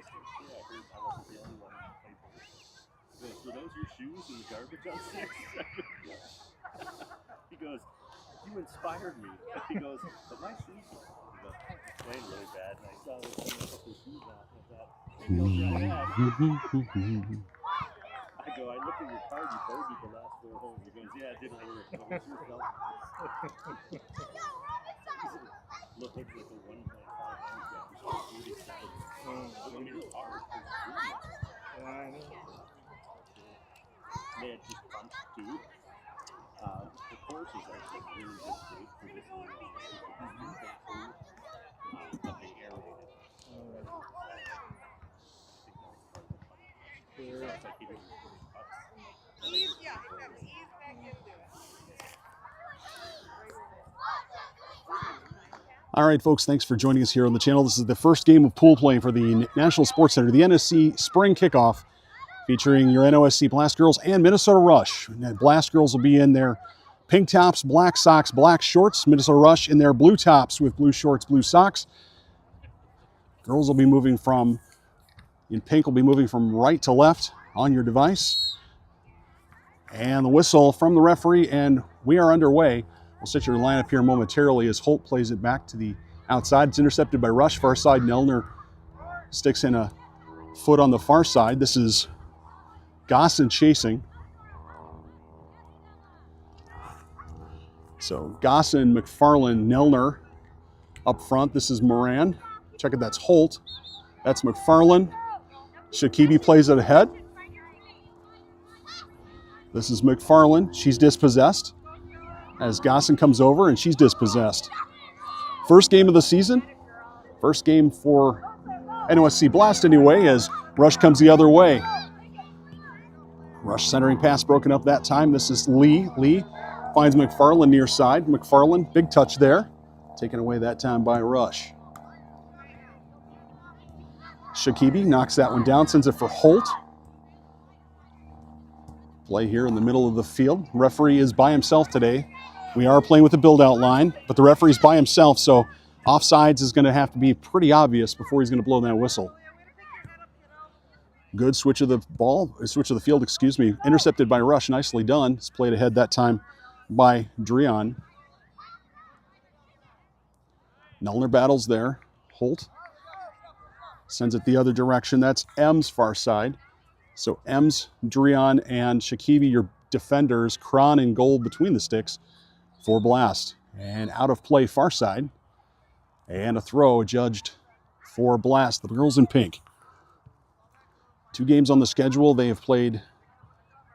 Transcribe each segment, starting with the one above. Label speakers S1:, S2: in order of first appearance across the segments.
S1: Yeah, I heard I wasn't the only one who played bowls. He goes, were those your shoes in the garbage on 6? He goes, you inspired me. He goes, but my shoes were. He goes, I was playing really bad, and I saw them putting up their shoes off, and I thought, maybe I'll try that. I go, I looked at your card, you bogeyed the last 4 holes. He goes, yeah, it didn't work. But it sure felt nice. Looked like a 1.5 handicap. It was 47. But when you're hard,
S2: Yeah, I know.
S1: They had just punched too. The course is actually really good shape for this one. But they aerated.
S2: Sure.
S1: It's like he didn't push putts.
S3: Ease, yeah, ease back into it.
S4: All right, folks, thanks for joining us here on the channel. This is the first game of pool play for the National Sports Center, the NOSC Spring Kickoff, featuring your NOSC Blast Girls and Minnesota Rush. And Blast Girls will be in their pink tops, black socks, black shorts. Minnesota Rush in their blue tops with blue shorts, blue socks. Girls will be moving from, in pink, will be moving from right to left on your device. And the whistle from the referee, and we are underway. We'll set your lineup here momentarily as Holt plays it back to the outside. It's intercepted by Rush, far side. Nelner sticks in a foot on the far side. This is Gossin chasing. So Gossin, McFarland, Nelner up front. This is Moran. Check it, that's Holt. That's McFarland. Shakibi plays it ahead. This is McFarland. She's dispossessed as Gossin comes over and she's dispossessed. First game of the season. First game for NOSC Blast anyway, as Rush comes the other way. Rush centering pass broken up that time. This is Lee. Lee finds McFarland near side. McFarland, big touch there. Taken away that time by Rush. Shakibi knocks that one down, sends it for Holt. Play here in the middle of the field. Referee is by himself today. We are playing with a build-out line, but the referee's by himself, so offsides is going to have to be pretty obvious before he's going to blow that whistle. Good switch of the field, excuse me. Intercepted by Rush, nicely done. It's played ahead that time by Drion. Nelner battles there. Holt sends it the other direction. That's M's far side. So M's, Drion, and Shakibi, your defenders. Kron in goal between the sticks for Blast. And out of play far side. And a throw judged for Blast, the girls in pink. 2 games on the schedule. They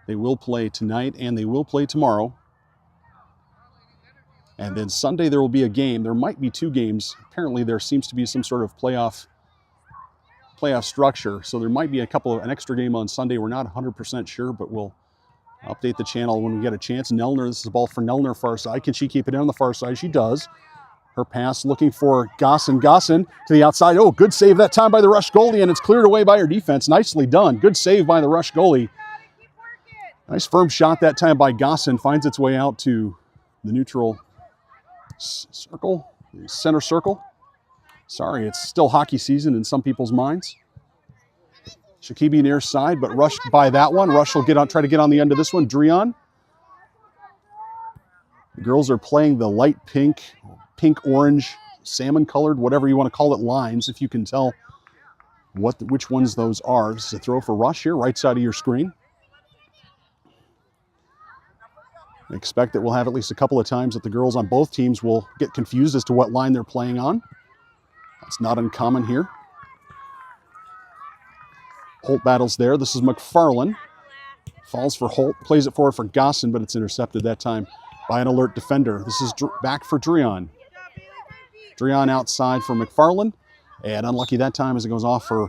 S4: will play tonight and they will play tomorrow. And then Sunday there will be a game. There might be 2 games. Apparently there seems to be some sort of playoff structure. So there might be an extra game on Sunday. We're not 100% sure, but we'll update the channel when we get a chance. Nelner, this is the ball for Nelner far side. Can she keep it in on the far side? She does. Her pass looking for Gossin. Gossin to the outside. Oh, good save that time by the Rush goalie, and it's cleared away by her defense. Nicely done. Good save by the Rush goalie. Nice firm shot that time by Gossin. Finds its way out to the neutral circle, the center circle. Sorry, it's still hockey season in some people's minds. Shakibi near side, but Rush by that one. Rush will try to get on the end of this one. Drion. The girls are playing the light pink, orange, salmon colored, whatever you want to call it, lines, if you can tell which ones those are. This is a throw for Rush here, right side of your screen. I expect that we'll have at least a couple of times that the girls on both teams will get confused as to what line they're playing on. That's not uncommon here. Holt battles there. This is McFarland. Falls for Holt, plays it forward for Gossin, but it's intercepted that time by an alert defender. This is back for Drion. Drion outside for McFarland, and unlucky that time as it goes off her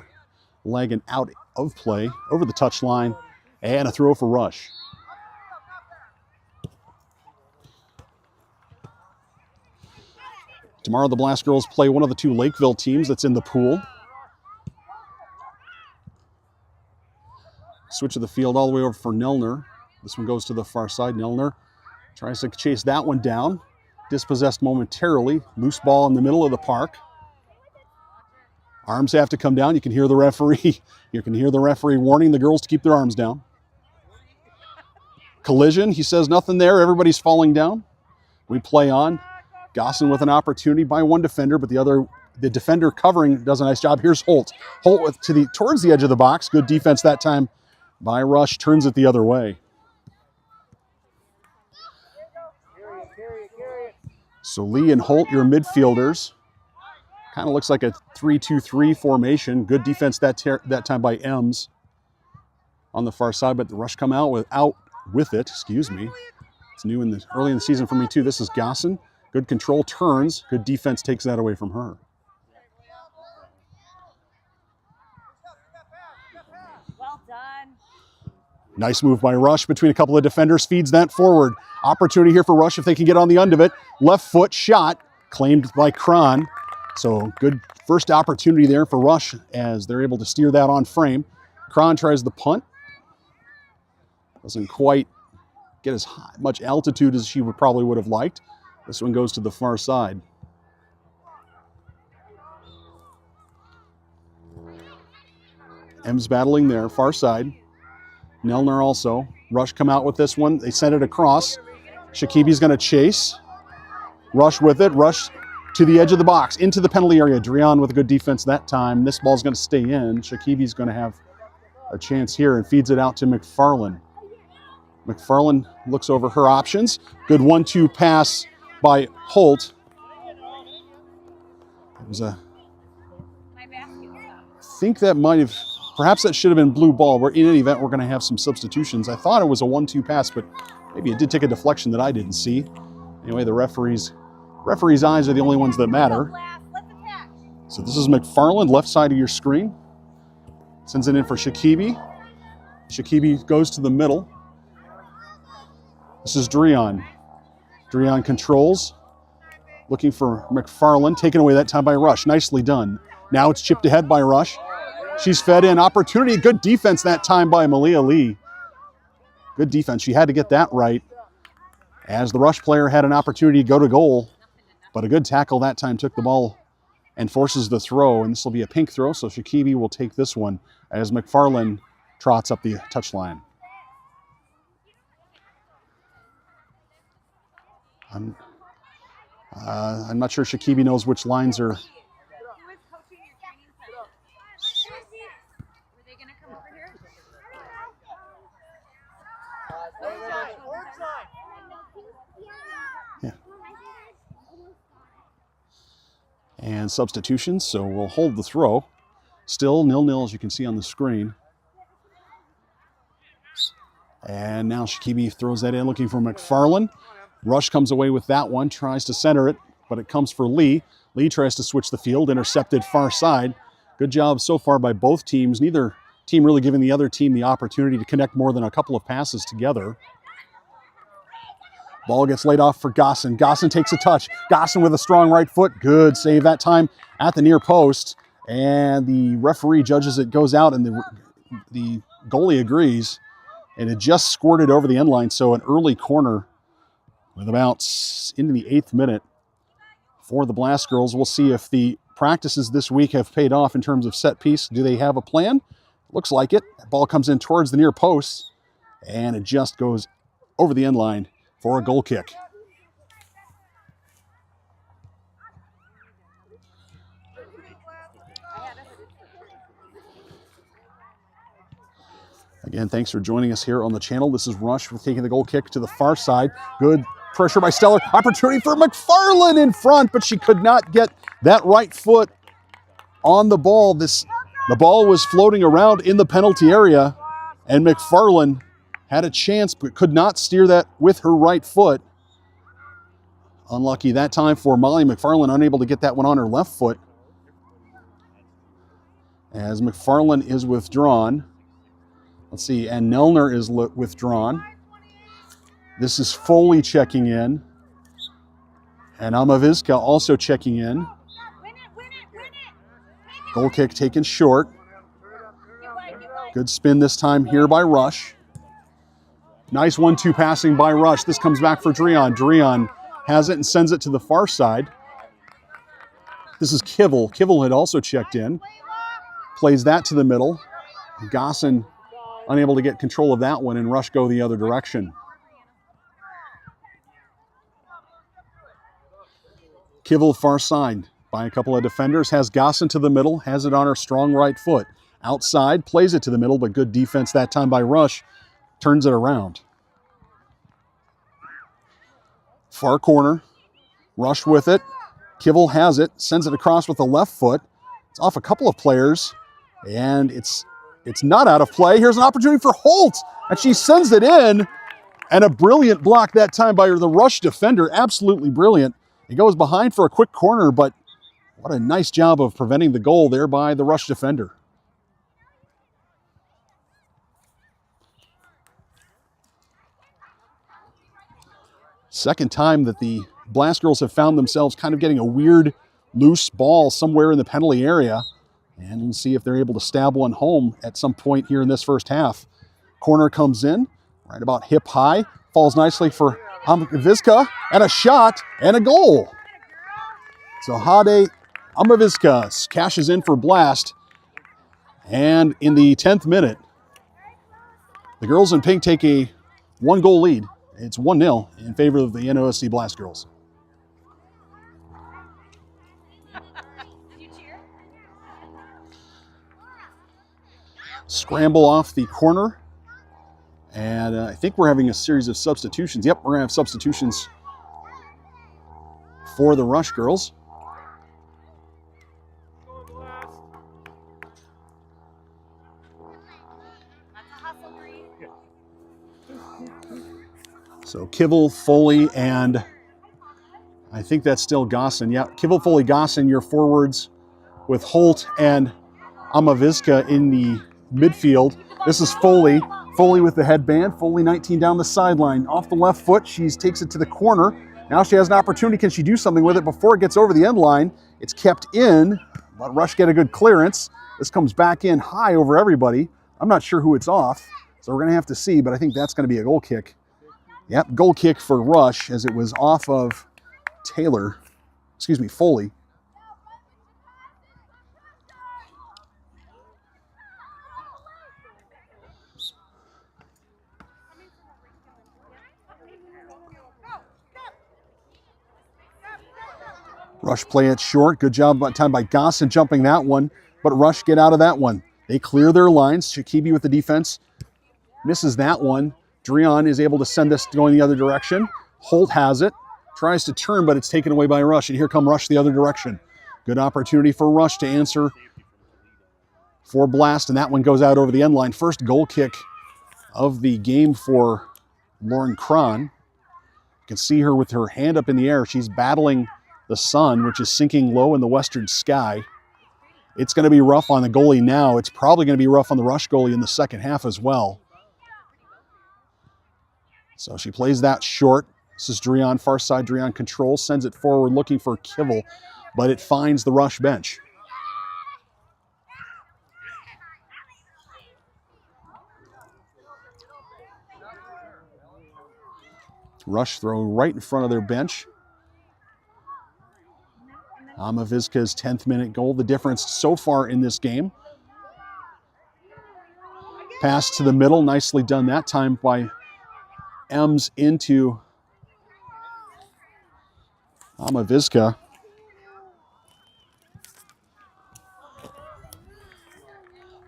S4: leg and out of play, over the touch line, and a throw for Rush. Tomorrow the Blast Girls play one of the 2 Lakeville teams that's in the pool. Switch of the field all the way over for Nelner. This one goes to the far side. Nelner tries to chase that one down. Dispossessed momentarily. Loose ball in the middle of the park. Arms have to come down. You can hear the referee. You can hear the referee warning the girls to keep their arms down. Collision. He says nothing there. Everybody's falling down. We play on. Gosson with an opportunity by one defender, but the defender covering does a nice job. Here's Holt. Holt towards the edge of the box. Good defense that time by Rush. Turns it the other way. So Lee and Holt, your midfielders. Kind of looks like a 3-2-3 formation. Good defense that time by Ems on the far side, but the Rush come out with it. Excuse me. It's new early in the season for me too. This is Gosson. Good control, turns. Good defense takes that away from her.
S3: Well done.
S4: Nice move by Rush between a couple of defenders. Feeds that forward. Opportunity here for Rush if they can get on the end of it. Left foot shot claimed by Kron. So good first opportunity there for Rush as they're able to steer that on frame. Kron tries the punt. Doesn't quite get as much altitude as she probably would have liked. This one goes to the far side. Ems battling there, far side. Nelner also. Rush come out with this one. They send it across. Shakibi's going to chase. Rush with it. Rush to the edge of the box, into the penalty area. Drian with a good defense that time. This ball's going to stay in. Shakibi's going to have a chance here and feeds it out to McFarland. McFarland looks over her options. Good 1-2 pass by Holt. It was I think that might have, perhaps that should have been blue ball. In any event, we're going to have some substitutions. I thought it was a 1-2 pass, but maybe it did take a deflection that I didn't see. Anyway, the referee's eyes are the only ones that matter. So this is McFarland, left side of your screen. Sends it in for Shakibi. Shakibi goes to the middle. This is Drian. Drian controls. Looking for McFarland. Taken away that time by Rush. Nicely done. Now it's chipped ahead by Rush. She's fed in. Opportunity. Good defense that time by Malia Lee. Good defense. She had to get that right. As the Rush player had an opportunity to go to goal. But a good tackle that time took the ball and forces the throw. And this will be a pink throw. So Shakibi will take this one as McFarland trots up the touchline. I'm not sure Shakibi knows which lines are.
S3: Who is coaching your training center? Were they going to come over here?
S4: Yeah. And substitutions, so we'll hold the throw. Still 0-0 as you can see on the screen. And now Shakibi throws that in looking for McFarland. Rush comes away with that one, tries to center it, but it comes for Lee. Lee tries to switch the field, intercepted far side. Good job so far by both teams. Neither team really giving the other team the opportunity to connect more than a couple of passes together. Ball gets laid off for Gosson. Gosson takes a touch. Gosson with a strong right foot. Good save that time at the near post. And the referee judges it goes out, and the goalie agrees. And it just squirted over the end line, so an early corner with about into the 8th minute for the Blast Girls. We'll see if the practices this week have paid off in terms of set piece. Do they have a plan? Looks like it. The ball comes in towards the near post, and it just goes over the end line for a goal kick. Again, thanks for joining us here on the channel. This is Rush for taking the goal kick to the far side. Good pressure by Stellar. Opportunity for McFarland in front, but she could not get that right foot on the ball. The ball was floating around in the penalty area, and McFarland had a chance but could not steer that with her right foot. Unlucky that time for Molly McFarland, unable to get that one on her left foot. As McFarland is withdrawn. Let's see, and Nelner is withdrawn. This is Foley checking in. And Amaviska also checking in. Goal kick taken short. Good spin this time here by Rush. Nice 1-2 passing by Rush. This comes back for Drian. Drian has it and sends it to the far side. This is Kivel. Kivel had also checked in. Plays that to the middle. Gosson unable to get control of that one, and Rush go the other direction. Kivel far side by a couple of defenders. Has Gosson to the middle. Has it on her strong right foot. Outside. Plays it to the middle, but good defense that time by Rush. Turns it around. Far corner. Rush with it. Kivel has it. Sends it across with the left foot. It's off a couple of players. And it's not out of play. Here's an opportunity for Holt. And she sends it in. And a brilliant block that time by the Rush defender. Absolutely brilliant. It goes behind for a quick corner, but what a nice job of preventing the goal there by the Rush defender. Second time that the Blast Girls have found themselves kind of getting a weird loose ball somewhere in the penalty area. And we'll see if they're able to stab one home at some point here in this first half. Corner comes in, right about hip high. Falls nicely for Amaviska, and a shot, and a goal. So Hade Amaviska cashes in for Blast. And in the 10th minute, the girls in pink take a 1-goal lead. It's 1-0 in favor of the NOSC Blast Girls. Scramble off the corner. And I think we're having a series of substitutions. Yep, we're going to have substitutions for the Rush girls. So Kivel, Foley, and I think that's still Gosson. Yeah, Kivel, Foley, Gosson, your forwards, with Holt and Amaviska in the midfield. This is Foley. Foley with the headband. Foley 19 down the sideline. Off the left foot, she takes it to the corner. Now she has an opportunity. Can she do something with it before it gets over the end line? It's kept in, but Rush get a good clearance. This comes back in high over everybody. I'm not sure who it's off, so we're going to have to see, but I think that's going to be a goal kick. Yep, goal kick for Rush as it was off of Foley. Rush play it short. Good job by time by Gosson jumping that one, but Rush get out of that one. They clear their lines. Shakibi with the defense misses that one. Drion is able to send this going the other direction. Holt has it, tries to turn, but it's taken away by Rush, and here come Rush the other direction. Good opportunity for Rush to answer for Blast, and that one goes out over the end line. First goal kick of the game for Lauren Cron. You can see her with her hand up in the air. She's battling the sun, which is sinking low in the western sky. It's going to be rough on the goalie now. It's probably going to be rough on the Rush goalie in the second half as well. So she plays that short. This is Drion, far side. Drion controls, sends it forward looking for Kivel, but it finds the Rush bench. Rush throw right in front of their bench. Amaviska's 10th minute goal, the difference so far in this game. Pass to the middle, nicely done that time by Ems into Amaviska.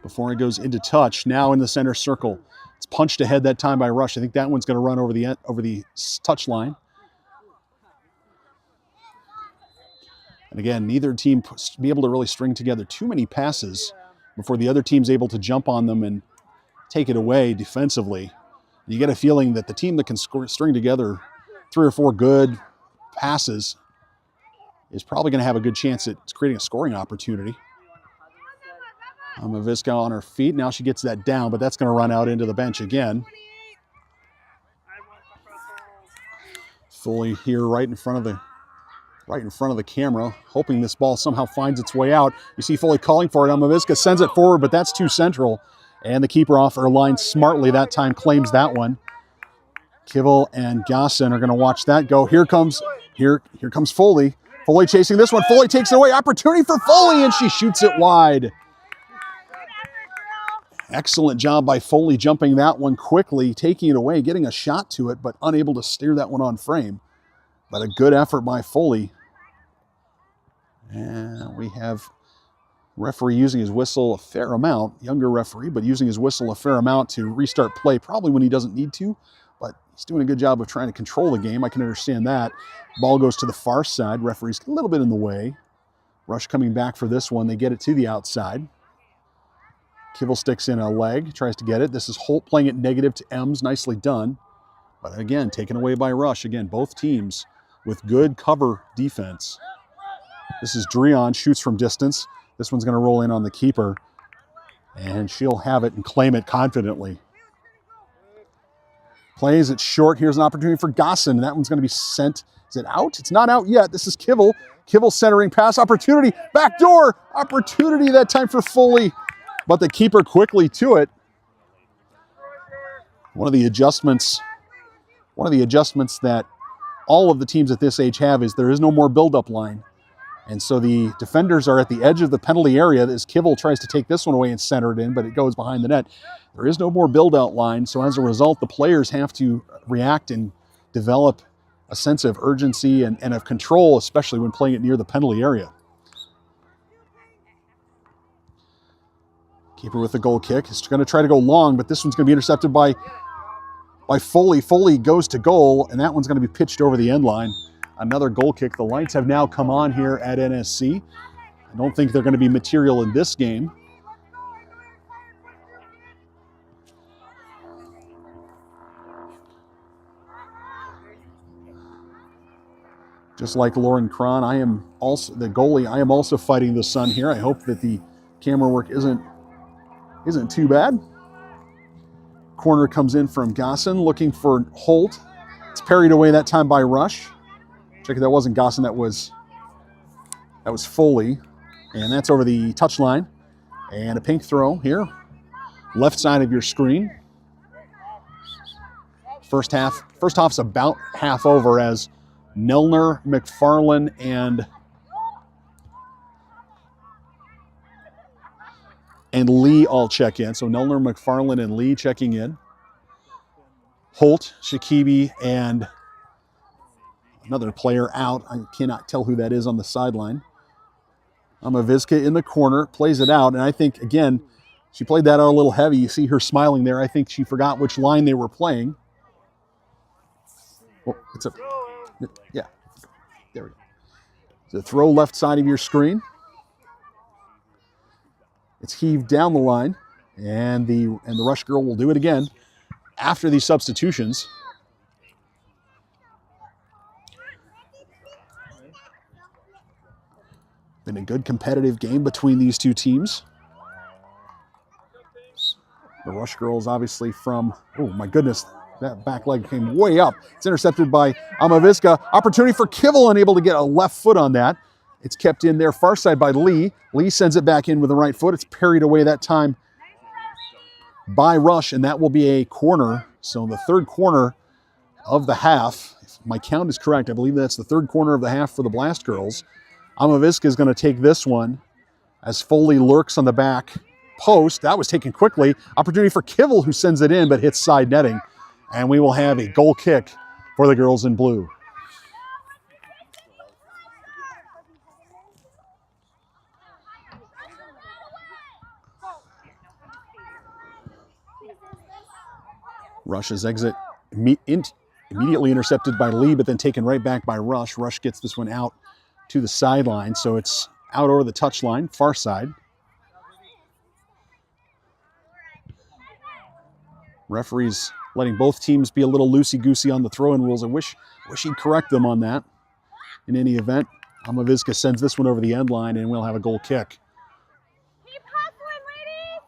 S4: Before it goes into touch, now in the center circle. It's punched ahead that time by Rush. I think that one's going to run over the touch line. And again, neither team be able to really string together too many passes before the other team's able to jump on them and take it away defensively. You get a feeling that the team that can string together 3 or 4 good passes is probably going to have a good chance at creating a scoring opportunity. Amaviska on her feet. Now she gets that down, but that's going to run out into the bench again. Foley here right in front of the camera, hoping this ball somehow finds its way out. You see Foley calling for it. Amaviska sends it forward, but that's too central. And the keeper off her line smartly that time claims that one. Kivel and Gosson are going to watch that go. Here comes Foley. Foley chasing this one. Foley takes it away. Opportunity for Foley, and she shoots it wide. Excellent job by Foley jumping that one quickly, taking it away, getting a shot to it, but unable to steer that one on frame. But a good effort by Foley. And we have referee using his whistle a fair amount, younger referee, but using his whistle a fair amount to restart play, probably when he doesn't need to, but he's doing a good job of trying to control the game. I can understand that. Ball goes to the far side. Referee's a little bit in the way. Rush coming back for this one. They get it to the outside. Kibble sticks in a leg, tries to get it. This is Holt playing it negative to Ems. Nicely done. But again, taken away by Rush. Again, both teams with good cover defense. This is Dreon, shoots from distance. This one's going to roll in on the keeper. And she'll have it and claim it confidently. Plays it short. Here's an opportunity for Gosson. That one's going to be sent. Is it out? It's not out yet. This is Kibble. Kibble centering pass. Opportunity. Backdoor. Opportunity that time for Foley. But the keeper quickly to it. One of the adjustments that all of the teams at this age have is there is no more build-up line. And so the defenders are at the edge of the penalty area as Kibble tries to take this one away and center it in, but it goes behind the net. There is no more build-out line, so as a result, the players have to react and develop a sense of urgency and of control, especially when playing it near the penalty area. Keeper with the goal kick. Is going to try to go long, but this one's going to be intercepted by Foley. Foley goes to goal, and that one's going to be pitched over the end line. Another goal kick. The lights have now come on here at NSC. I don't think they're going to be material in this game. Just like Lauren Cron, I am also the goalie. I am also fighting the sun here. I hope that the camera work isn't too bad. Corner comes in from Gosson, looking for Holt. It's parried away that time by Rush. Check it, that wasn't Gosson, that was Foley. And that's over the touchline. And a pink throw here. Left side of your screen. First half's about half over as Nelner, McFarland, and Lee all check in. So Nelner, McFarland, and Lee checking in. Holt, Shakibi, and another player out. I cannot tell who that is on the sideline. Amaviska in the corner, plays it out. And I think, again, she played that out a little heavy. You see her smiling there. I think she forgot which line they were playing. Oh, it's a, yeah, there we go. So throw left side of your screen. It's heaved down the line, and the Rush girl will do it again after these substitutions. Been a good competitive game between these two teams. The Rush girls obviously from, oh my goodness, that back leg came way up. It's intercepted by Amaviska. Opportunity for Kibble, unable to get a left foot on that. It's kept in there far side by Lee. Lee sends it back in with the right foot. It's parried away that time by Rush, and that will be a corner. So the third corner of the half, if my count is correct, I believe that's the third corner of the half for the Blast girls. Amaviska is going to take this one as Foley lurks on the back post. That was taken quickly. Opportunity for Kibble, who sends it in but hits side netting. And we will have a goal kick for the girls in blue. Rush's exit immediately intercepted by Lee, but then taken right back by Rush. Rush gets this one out to the sideline, so it's out over the touchline, far side. Referees letting both teams be a little loosey-goosey on the throw-in rules. I wish he'd correct them on that. In any event, Amaviska sends this one over the end line, and we'll have a goal kick.
S3: Keep hustling, ladies!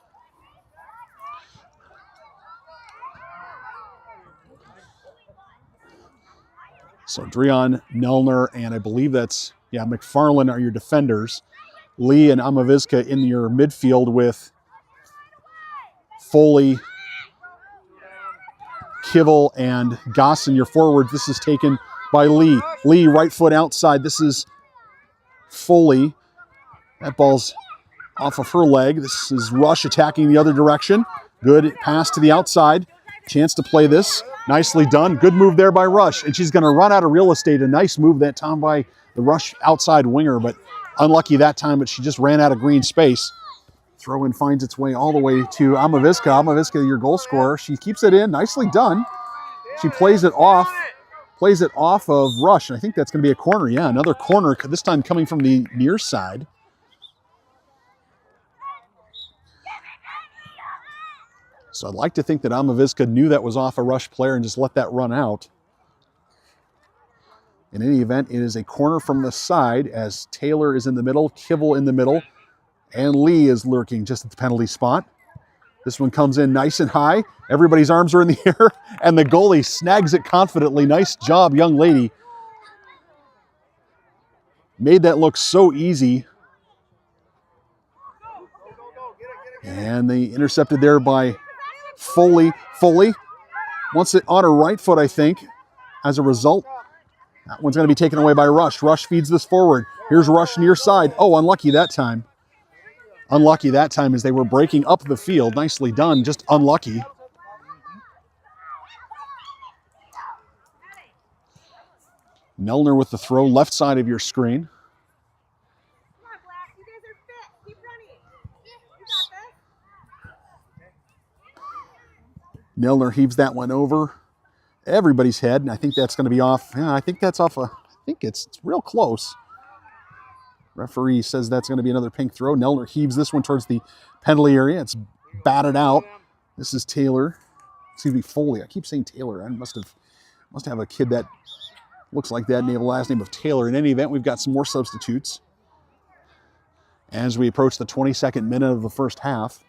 S4: So Dreon, Nelner, and I believe that's, McFarland are your defenders. Lee and Amaviska in your midfield with Foley, Kibble, and Gosson, your forwards. This is taken by Lee. Lee, right foot outside. This is Foley. That ball's off of her leg. This is Rush attacking the other direction. Good pass to the outside. Chance to play this. Nicely done. Good move there by Rush. And she's going to run out of real estate. A nice move that time by the Rush outside winger, but unlucky that time, but she just ran out of green space. Throw in finds its way all the way to Amaviska. Amaviska, your goal scorer. She keeps it in. Nicely done. She plays it off of Rush. And I think that's going to be a corner. Yeah, another corner, this time coming from the near side. So I'd like to think that Amaviska knew that was off a Rush player and just let that run out. In any event, it is a corner from the side as Taylor is in the middle, Kivel in the middle, and Lee is lurking just at the penalty spot. This one comes in nice and high. Everybody's arms are in the air, and the goalie snags it confidently. Nice job, young lady. Made that look so easy. And they intercepted there by Foley. Foley wants it on her right foot, I think. As a result, that one's going to be taken away by Rush. Rush feeds this forward. Here's Rush near side. Oh, unlucky that time. Unlucky that time as they were breaking up the field. Nicely done, just unlucky. Nelner with the throw, left side of your screen.
S3: Come on, Black. You guys are fit. Keep running. You got this.
S4: Nelner heaves that one over everybody's head, and I think that's going to be off. Yeah, I think that's off. I think it's real close. Referee says that's going to be another pink throw. Nelner heaves this one towards the penalty area. It's batted out. This is Taylor. Excuse me, Foley. I keep saying Taylor. I must have a kid that looks like that, name, last name of Taylor. In any event, we've got some more substitutes as we approach the 22nd minute of the first half.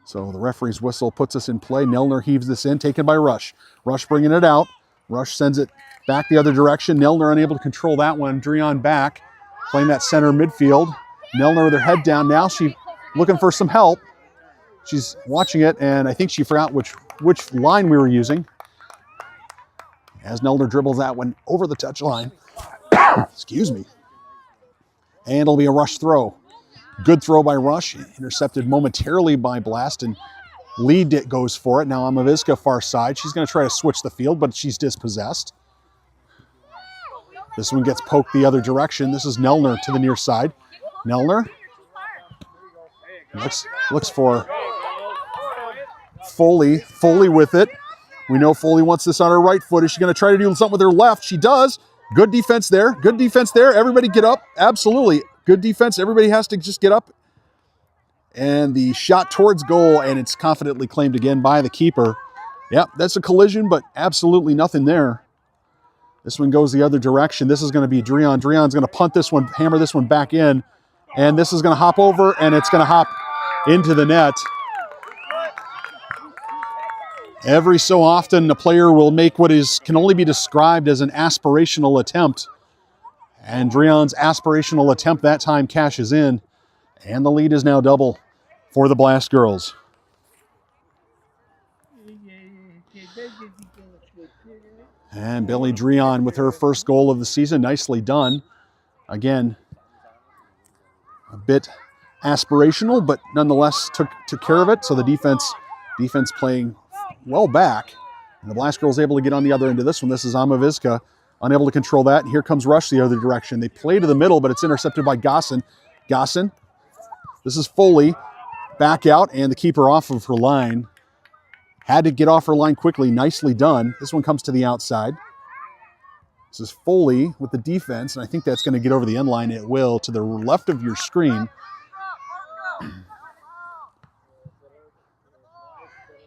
S4: So the referee's whistle puts us in play. Nelner heaves this in, taken by Rush. Rush bringing it out. Rush sends it back the other direction. Nelner unable to control that one. Dreon back, playing that center midfield. Nelner with her head down now. She looking for some help. She's watching it, and I think she forgot which line we were using. As Nelner dribbles that one over the touchline. Excuse me. And it'll be a Rush throw. Good throw by Rush, intercepted momentarily by Blast, and Lee goes for it. Now Amaviska far side. She's going to try to switch the field, but she's dispossessed. This one gets poked the other direction. This is Nelner to the near side. Nelner looks for Foley. Foley with it. We know Foley wants this on her right foot. Is she going to try to do something with her left? She does. Good defense there. Good defense there. Everybody get up. Absolutely. Good defense. Everybody has to just get up. And the shot towards goal, and it's confidently claimed again by the keeper. Yep, that's a collision, but absolutely nothing there. This one goes the other direction. This is going to be Dreon. Dreon's going to punt this one, hammer this one back in. And this is going to hop over, and it's going to hop into the net. Every so often, a player will make what can only be described as an aspirational attempt. And Dreon's aspirational attempt that time cashes in. And the lead is now double for the Blast girls. And Billy Dreon with her first goal of the season. Nicely done. Again, a bit aspirational, but nonetheless took care of it. So the defense playing well back. And the Blast girls able to get on the other end of this one. This is Amaviska. Unable to control that. And here comes Rush the other direction. They play to the middle, but it's intercepted by Gosson. Gosson. This is Foley. Back out, and the keeper off of her line. Had to get off her line quickly. Nicely done. This one comes to the outside. This is Foley with the defense, and I think that's going to get over the end line. It will, to the left of your screen.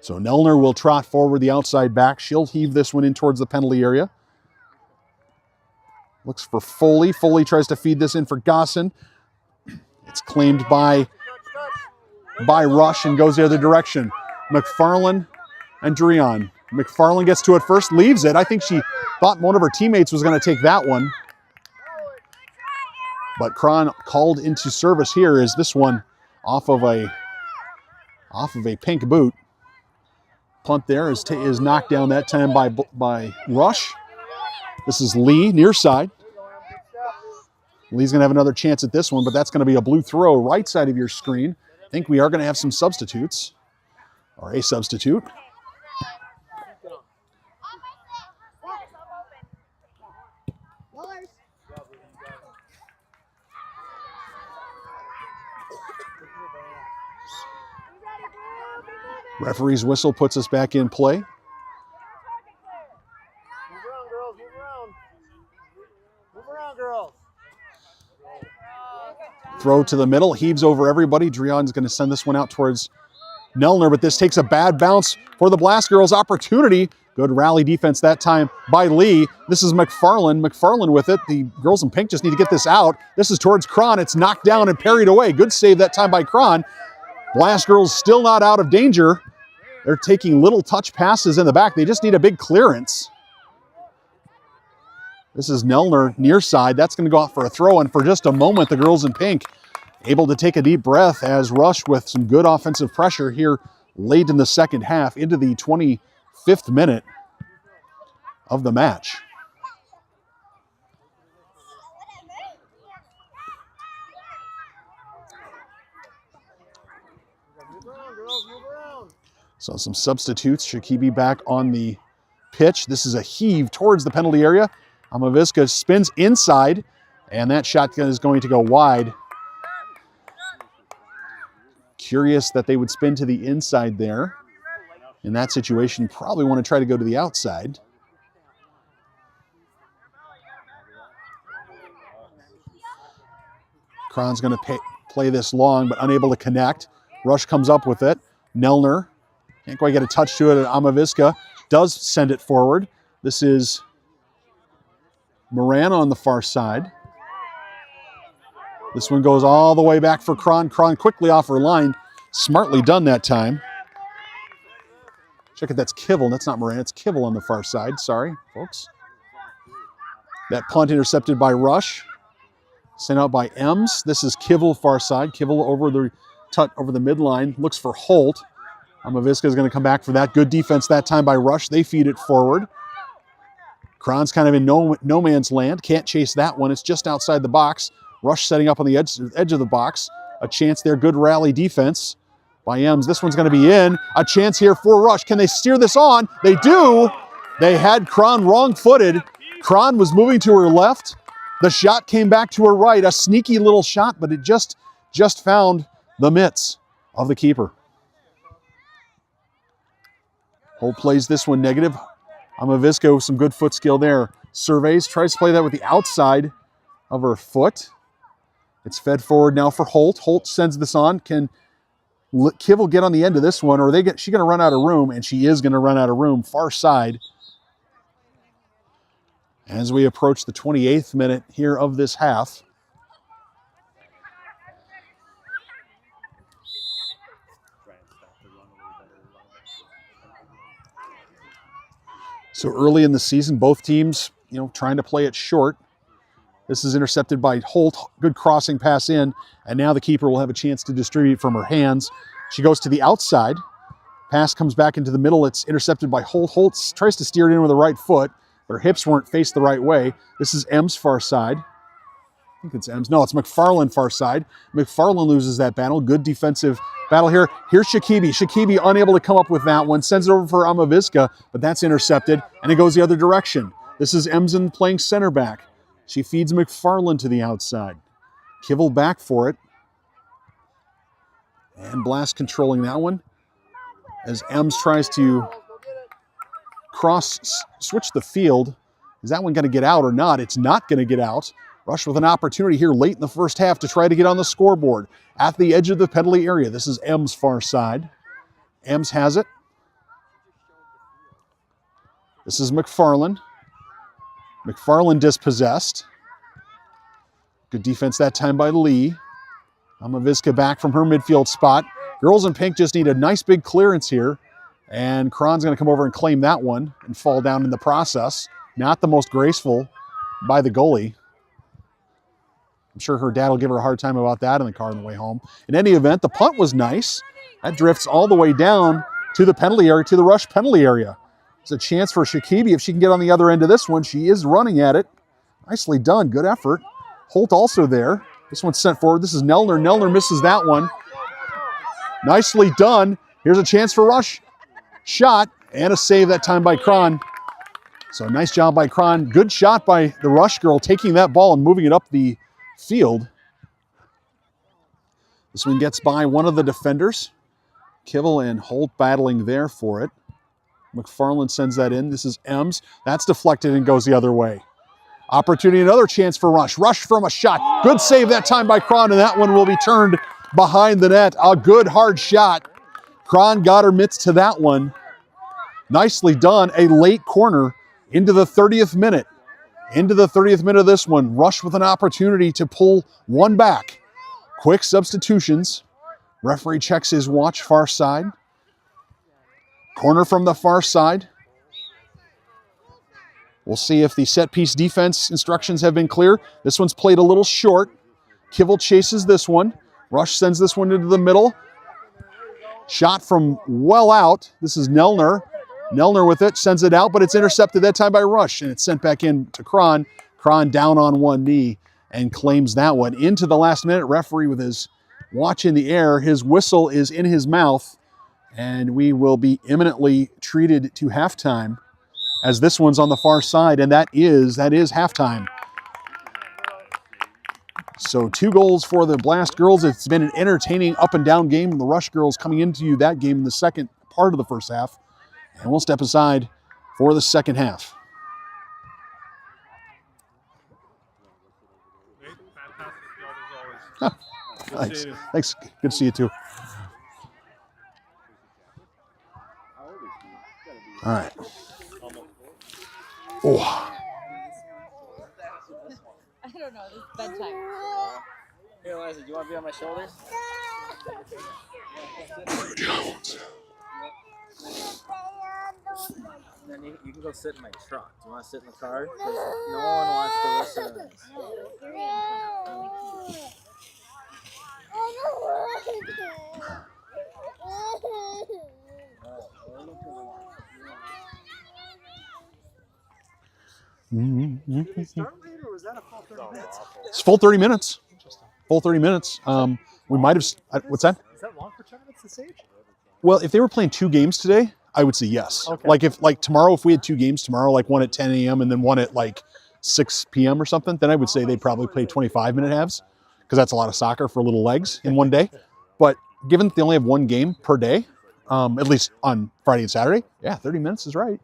S4: So Nelner will trot forward the outside back. She'll heave this one in towards the penalty area. Looks for Foley. Foley tries to feed this in for Gosson. It's claimed by Rush and goes the other direction. McFarland and Dreon. McFarland gets to it first, leaves it. I think she thought one of her teammates was going to take that one. But Cron called into service here is this one off of a pink boot. Punt there is knocked down that time by Rush. This is Lee, near side. Lee's going to have another chance at this one, but that's going to be a blue throw right side of your screen. I think we are going to have some substitutes, or a substitute. Referee's whistle puts us back in play.
S2: Move around, girls. Move around. Move around, girls.
S4: Throw to the middle, heaves over everybody. Drion's going to send this one out towards Nelner, but this takes a bad bounce for the Blast Girls. Opportunity. Good rally defense that time by Lee. This is McFarland. McFarland with it. The girls in pink just need to get this out. This is towards Cron. It's knocked down and parried away. Good save that time by Cron. Blast Girls still not out of danger. They're taking little touch passes in the back. They just need a big clearance. This is Nelner near side. That's going to go out for a throw, and for just a moment, the girls in pink able to take a deep breath as Rush with some good offensive pressure here late in the second half into the 25th minute of the match.
S2: Move around, girls. Move around.
S4: So some substitutes. Shakibi back on the pitch. This is a heave towards the penalty area. Amaviska spins inside, and that shot is going to go wide. Curious that they would spin to the inside there. In that situation, probably want to try to go to the outside. Cron's going to play this long, but unable to connect. Rush comes up with it. Nelner can't quite get a touch to it. Amaviska does send it forward. This is Moran on the far side. This one goes all the way back for Cron. Cron quickly off her line. Smartly done that time. Check it, that's Kivel. That's not Moran, it's Kivel on the far side. Sorry, folks. That punt intercepted by Rush. Sent out by Ems. This is Kivel far side. Kivel over the midline. Looks for Holt. Amaviska is going to come back for that. Good defense that time by Rush. They feed it forward. Cron's kind of in no man's land. Can't chase that one. It's just outside the box. Rush setting up on the edge of the box. A chance there. Good rally defense by Ems. This one's going to be in. A chance here for Rush. Can they steer this on? They do. They had Cron wrong-footed. Cron was moving to her left. The shot came back to her right. A sneaky little shot, but it just found the mitts of the keeper. Holt plays this one negative. Amaviska with some good foot skill there. Surveys, tries to play that with the outside of her foot. It's fed forward now for Holt. Holt sends this on. Can Kivel get on the end of this one, or she going to run out of room? And she is going to run out of room. Far side. As we approach the 28th minute here of this half. So early in the season, both teams, trying to play it short. This is intercepted by Holt. Good crossing pass in, and now the keeper will have a chance to distribute from her hands. She goes to the outside. Pass comes back into the middle. It's intercepted by Holt. Holt tries to steer it in with the right foot, but her hips weren't faced the right way. This is Ems far side. I think it's Ems. No, it's McFarland far side. McFarland loses that battle. Good defensive battle here. Here's Shakibi. Shakibi unable to come up with that one. Sends it over for Amaviska, but that's intercepted, and it goes the other direction. This is Emsen playing center back. She feeds McFarland to the outside. Kivel back for it. And Blast controlling that one. As Ems tries to switch the field. Is that one going to get out or not? It's not going to get out. Rush with an opportunity here late in the first half to try to get on the scoreboard. At the edge of the penalty area. This is Ems far side. Ems has it. This is McFarland. McFarland dispossessed. Good defense that time by Lee. Amaviska back from her midfield spot. Girls in pink just need a nice big clearance here. And Cron's going to come over and claim that one and fall down in the process. Not the most graceful by the goalie. I'm sure her dad will give her a hard time about that in the car on the way home. In any event, the punt was nice. That drifts all the way down to the penalty area, to the rush penalty area. It's a chance for Shakibi if she can get on the other end of this one. She is running at it. Nicely done. Good effort. Holt also there. This one's sent forward. This is Nelner. Nelner misses that one. Nicely done. Here's a chance for Rush. Shot and a save that time by Cron. So nice job by Cron. Good shot by the Rush girl, taking that ball and moving it up the field. This one gets by one of the defenders. Kivel and Holt battling there for it. McFarland sends that in. This is Ems. That's deflected and goes the other way. Opportunity, another chance for Rush. Rush from a shot. Good save that time by Cron, and that one will be turned behind the net. A good hard shot. Cron got her mitts to that one. Nicely done. A late corner into the 30th minute. Into the 30th minute of this one. Rush with an opportunity to pull one back. Quick substitutions. Referee checks his watch, far side. Corner from the far side. We'll see if the set piece defense instructions have been clear. This one's played a little short. Kivel chases this one. Rush sends this one into the middle. Shot from well out. This is Nelner. Nelner with it, sends it out, but it's intercepted that time by Rush, and it's sent back in to Cron. Cron down on one knee and claims that one. Into the last minute, referee with his watch in the air. His whistle is in his mouth, and we will be imminently treated to halftime as this one's on the far side, and that is halftime. So 2 goals for the Blast girls. It's been an entertaining up and down game. The Rush girls coming into that game in the second part of the first half. And we'll step aside for the second half. Thanks. Thanks. Good to see you too. All right. Oh.
S3: I don't know. This is bedtime.
S2: Hey, Eliza, do you want to be on my shoulders?
S4: Jones.
S2: Then you can go sit in my truck. Do you want to sit in the car? 'Cause no one wants to listen to this.
S5: Did we start late, or was that a full 30 minutes?
S4: It's full 30 minutes.
S5: Interesting.
S4: Full 30 minutes. We might have. What's that?
S5: Is that long for tournaments this age?
S4: Well, if they were playing 2 games today, I would say yes.
S5: Okay.
S4: Like tomorrow, if we had 2 games tomorrow, like one at 10 a.m. and then one at like 6 p.m. or something, then I would say they'd probably play 25-minute halves, because that's a lot of soccer for little legs in one day. But given that they only have 1 game per day, at least on Friday and Saturday, yeah, 30 minutes is right.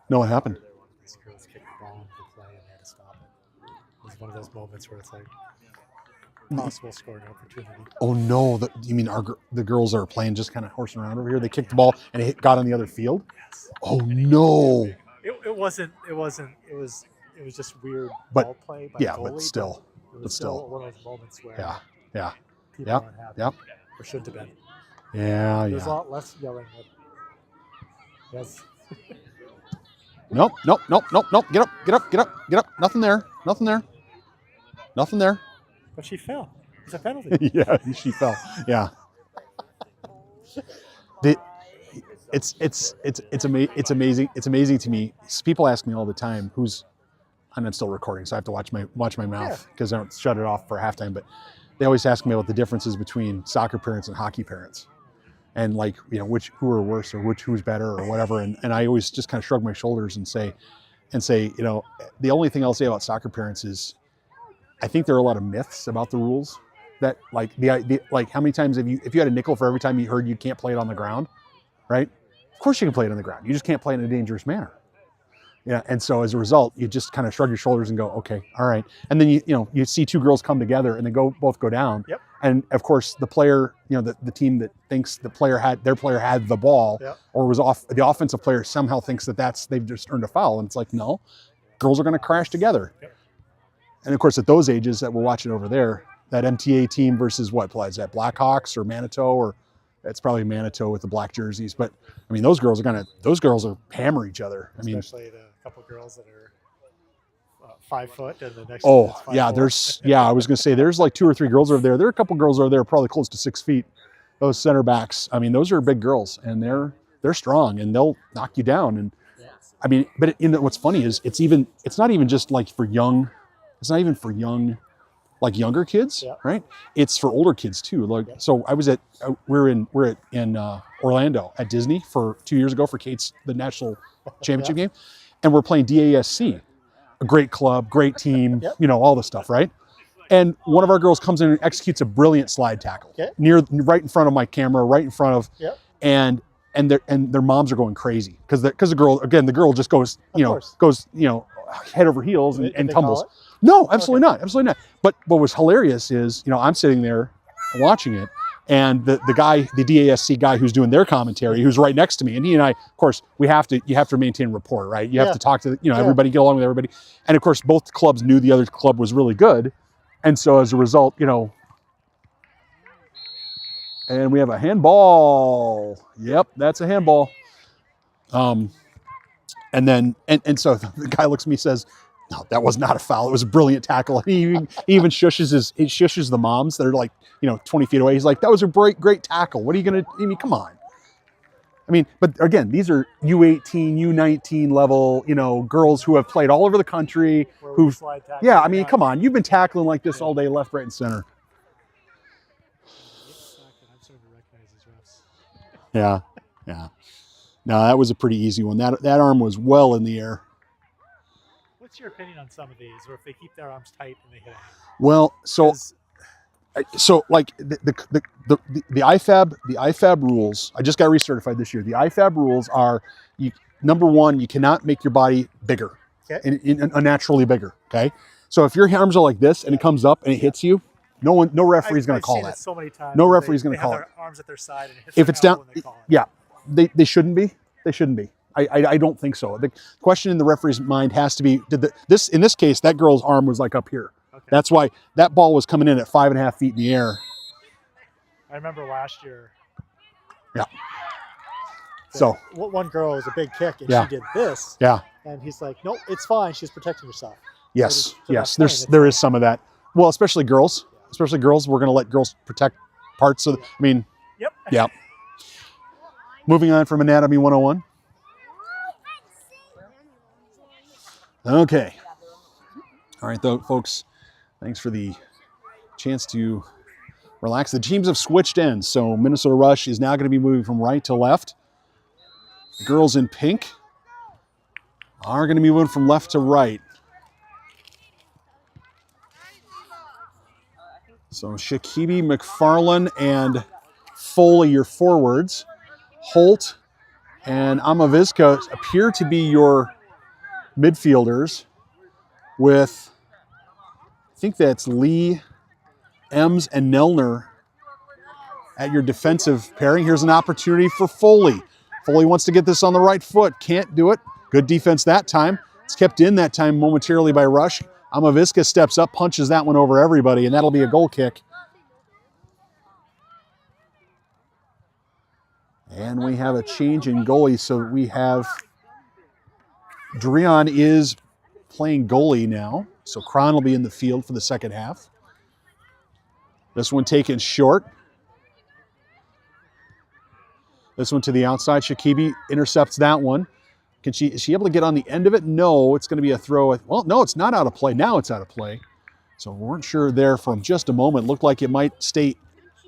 S4: No, what happened?
S5: These girls kicked the ball into play and they had to stop it. It was one of those moments where it's like possible scoring opportunity.
S4: Oh no! You mean the girls that are playing just kind of horsing around over here? They kicked the ball and it got on the other field.
S5: Yes.
S4: Oh no!
S5: It wasn't. It was just weird
S4: But,
S5: ball play by
S4: yeah,
S5: the goalie,
S4: but still.
S5: it was still one of those moments where
S4: Yeah.
S5: people
S4: Yep.
S5: weren't happy
S4: Yep.
S5: or shouldn't have been.
S4: Yeah.
S5: There's a
S4: Yeah.
S5: lot less yelling. Yes.
S4: Nope. Get up. Nothing there.
S5: But she fell. It's a penalty.
S4: Yeah, she fell. Yeah. It's amazing. It's amazing to me. People ask me all the time and I'm still recording, so I have to watch my mouth because I don't shut it off for halftime. But they always ask me about the differences between soccer parents and hockey parents, and like, who are worse or who's better or whatever. And I always just kind of shrug my shoulders and say, the only thing I'll say about soccer parents is, I think there are a lot of myths about the rules. That like like how many times if you had a nickel for every time you heard you can't play it on the ground, right? Of course you can play it on the ground. You just can't play it in a dangerous manner. Yeah, and so as a result, you just kind of shrug your shoulders and go, okay, all right. And then you see 2 girls come together and they both go down.
S5: Yep.
S4: And of course the player, the team that thinks their player had the ball,
S5: Yep.
S4: or was off, the offensive player somehow thinks they've just earned a foul, and it's like, no, girls are going to crash together.
S5: Yep.
S4: And of course at those ages that we're watching over there, that MTA team versus what plays that Blackhawks or Manitou, or it's probably Manitou with the black jerseys. But I mean, those girls are hammer each other. I mean,
S5: especially the couple girls that are 5 foot, and the next.
S4: oh
S5: one that's
S4: yeah,
S5: 5'4".
S4: I was gonna say there's like 2 or 3 girls over there. There are a couple girls over there probably close to 6 feet. Those center backs. I mean, those are big girls, and they're strong, and they'll knock you down. And I mean, but what's funny is it's not even just like for young. It's not even for young, like younger kids, right? It's for older kids too. Like, so I was at we're in Orlando at Disney for 2 years ago for Kate's the national championship game, and we're playing DASC, a great club, great team, you know, all the stuff, right? And one of our girls comes in and executes a brilliant slide tackle right in front of my camera, right in front of, and their moms are going crazy because the girl just goes, head over heels and tumbles. No, absolutely not. Absolutely not. But what was hilarious is, I'm sitting there watching it, and the guy, the DASC guy who's doing their commentary, who's right next to me, and he and I, of course, you have to maintain rapport, right? You have to talk to, everybody, get along with everybody. And of course, both clubs knew the other club was really good. And so as a result, and we have a handball. Yep, that's a handball. And so the guy looks at me and says, "No, that was not a foul. It was a brilliant tackle." And he even shushes the moms that are like, 20 feet away. He's like, "That was a great tackle. What are you going to, come on." I mean, but again, these are U18, U19 level, girls who have played all over the country. I mean, come on. You've been tackling like this all day, left, right, and center.
S5: I'm starting to recognize these refs.
S4: Yeah. No, that was a pretty easy one. That arm was well in the air.
S5: What's your opinion on some of these, or if they keep their arms tight and they hit a hand?
S4: Well, so like the IFAB rules, I just got recertified this year. The IFAB rules are, number one, you cannot make your body bigger, unnaturally bigger. Okay, so if your arms are like this and it comes up and it hits you, no referee's going to call that.
S5: So many times.
S4: No referee's going to call it.
S5: Their arms at their side and it hits
S4: if it's down,
S5: it.
S4: they shouldn't be. They shouldn't be. I don't think so. The question in the referee's mind has to be: in this case, that girl's arm was like up here. Okay. That's why that ball was coming in at 5.5 feet in the air.
S5: I remember last year.
S4: Yeah. So
S5: one girl was a big kick, and she did this.
S4: Yeah.
S5: And he's like, "Nope, it's fine. She's protecting herself."
S4: Yes. There is some of that. Well, especially girls. We're going to let girls protect parts of.
S5: Yep.
S4: Yeah. Moving on from Anatomy 101. Okay. All right, though, folks. Thanks for the chance to relax. The teams have switched ends, so Minnesota Rush is now going to be moving from right to left. The girls in pink are going to be moving from left to right. So Shakibi, McFarlane, and Foley, your forwards. Holt and Amaviska appear to be your midfielders, with, I think that's Lee, Ems, and Nelner at your defensive pairing. Here's an opportunity for Foley. Foley wants to get this on the right foot. Can't do it. Good defense that time. It's kept in that time momentarily by Rush. Amaviska steps up, punches that one over everybody, and that'll be a goal kick. And we have a change in goalie, so we have Drion is playing goalie now, so Kron will be in the field for the second half. This one taken short. This one to the outside. Shakibi intercepts that one. Is she able to get on the end of it? No, it's going to be a throw. Well, no, it's not out of play. Now it's out of play. So we weren't sure there for just a moment. Looked like it might stay.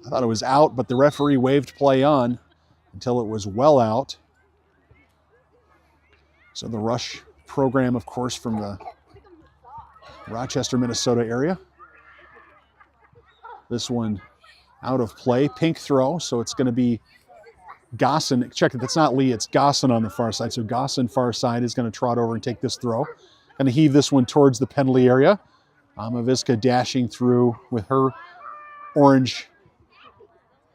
S4: I thought it was out, but the referee waved play on until it was well out. So the Rush program, of course, from the Rochester, Minnesota area. This one out of play. Pink throw, so it's going to be Gosson. Check it, that's not Lee, it's Gosson on the far side. So Gosson, far side, is going to trot over and take this throw. Going to heave this one towards the penalty area. Amaviska dashing through with her orange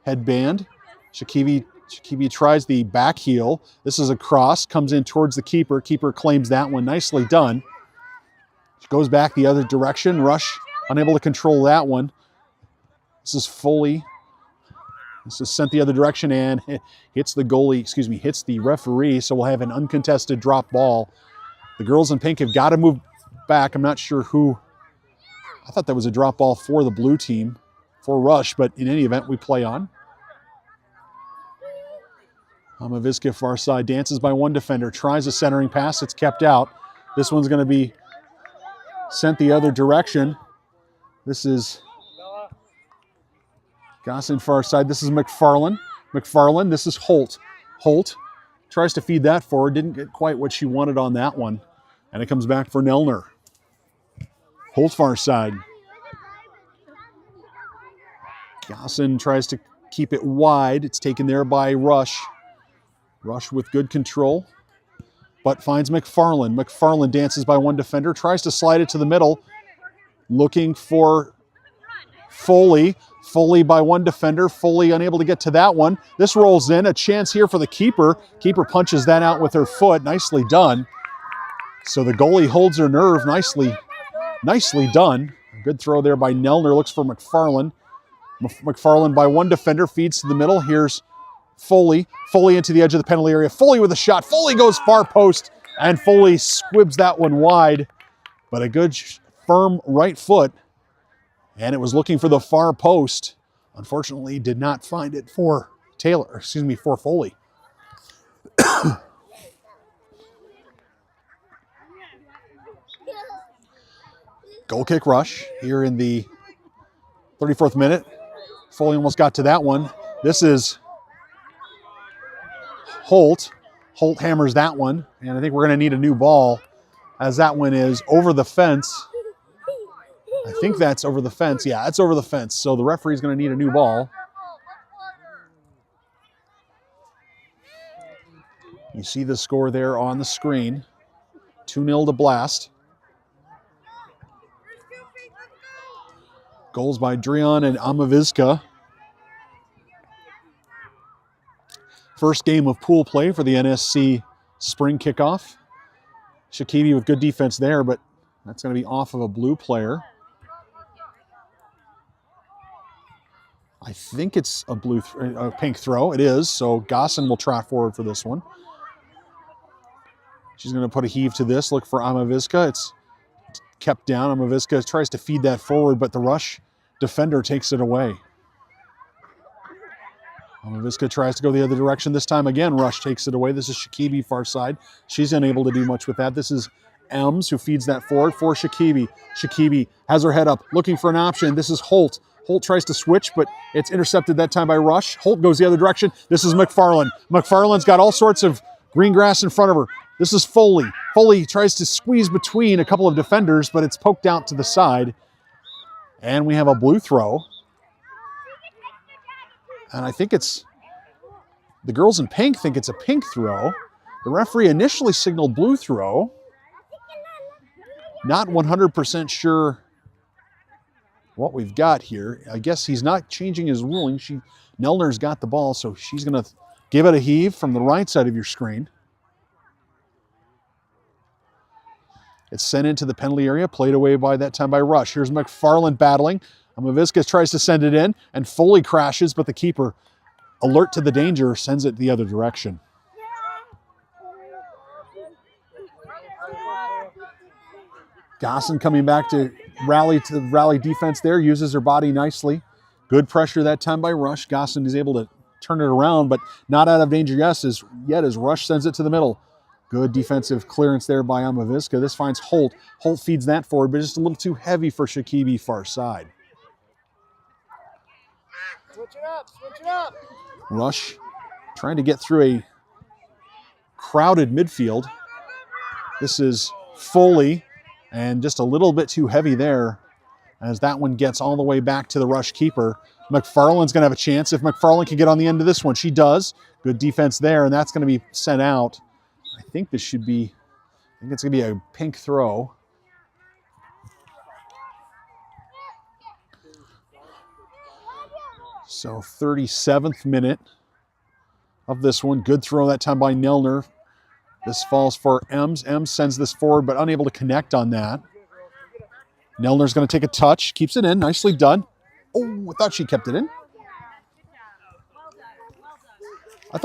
S4: headband. Shakibi tries the back heel. This is a cross, comes in towards the keeper. Keeper claims that one. Nicely done. She goes back the other direction. Rush unable to control that one. This is Foley. This is sent the other direction and hits the goalie, hits the referee. So we'll have an uncontested drop ball. The girls in pink have got to move back. I'm not sure who. I thought that was a drop ball for the blue team, for Rush, but in any event, we play on. Amaviska far side, dances by one defender, tries a centering pass. It's kept out. This one's going to be sent the other direction. This is Gossin far side. This is McFarland. McFarland, this is Holt. Holt tries to feed that forward. Didn't get quite what she wanted on that one. And it comes back for Nelner. Holt far side. Gossin tries to keep it wide. It's taken there by Rush. Rush with good control, but finds McFarland. McFarland dances by one defender, tries to slide it to the middle, looking for Foley. Foley by one defender. Foley unable to get to that one. This rolls in. A chance here for the keeper. Keeper punches that out with her foot. Nicely done. So the goalie holds her nerve. Nicely done. A good throw there by Nelner. Looks for McFarland. McFarland by one defender. Feeds to the middle. Here's Foley. Foley into the edge of the penalty area. Foley with a shot. Foley goes far post. And Foley squibs that one wide. But a good firm right foot. And it was looking for the far post. Unfortunately, did not find it for for Foley. Goal kick Rush here in the 34th minute. Foley almost got to that one. This is Holt. Holt hammers that one. And I think we're going to need a new ball as that one is over the fence. I think that's over the fence. Yeah, it's over the fence. So the referee's going to need a new ball. You see the score there on the screen. 2-0 to Blast. Goals by Drion and Amaviska. First game of pool play for the NSC spring kickoff. Shakibi with good defense there, but that's going to be off of a blue player. I think it's a pink throw. It is, so Gossin will trot forward for this one. She's going to put a heave to this, look for Amaviska. It's kept down. Amaviska tries to feed that forward, but the Rush defender takes it away. Amaviska tries to go the other direction. This time again, Rush takes it away. This is Shakibi far side. She's unable to do much with that. This is Ems who feeds that forward for Shakibi. Shakibi has her head up, looking for an option. This is Holt. Holt tries to switch, but it's intercepted that time by Rush. Holt goes the other direction. This is McFarland. McFarland's got all sorts of green grass in front of her. This is Foley. Foley tries to squeeze between a couple of defenders, but it's poked out to the side. And we have a blue throw. And I think it's, the girls in pink think it's a pink throw. The referee initially signaled blue throw. Not 100% sure what we've got here. I guess he's not changing his ruling. Nelner's got the ball, so she's going to give it a heave from the right side of your screen. It's sent into the penalty area, played away by that time by Rush. Here's McFarland battling. Amaviska tries to send it in, and Foley crashes, but the keeper, alert to the danger, sends it the other direction. Gossin coming back to the rally defense there, uses her body nicely. Good pressure that time by Rush. Gossin is able to turn it around, but not out of danger yet as Rush sends it to the middle. Good defensive clearance there by Amaviska. This finds Holt. Holt feeds that forward, but just a little too heavy for Shakibi far side.
S5: Switch it up.
S4: Rush trying to get through a crowded midfield. This is Foley, and just a little bit too heavy there as that one gets all the way back to the Rush keeper. McFarland's going to have a chance if McFarland can get on the end of this one. She does. Good defense there, and that's going to be sent out. I think it's going to be a pink throw. So 37th minute of this one. Good throw that time by Nelner. This falls for Ems. Ems sends this forward, but unable to connect on that. Nelner's going to take a touch. Keeps it in. Nicely done. Oh, I thought she kept it in.
S3: Good job. Well done. Well done.
S4: I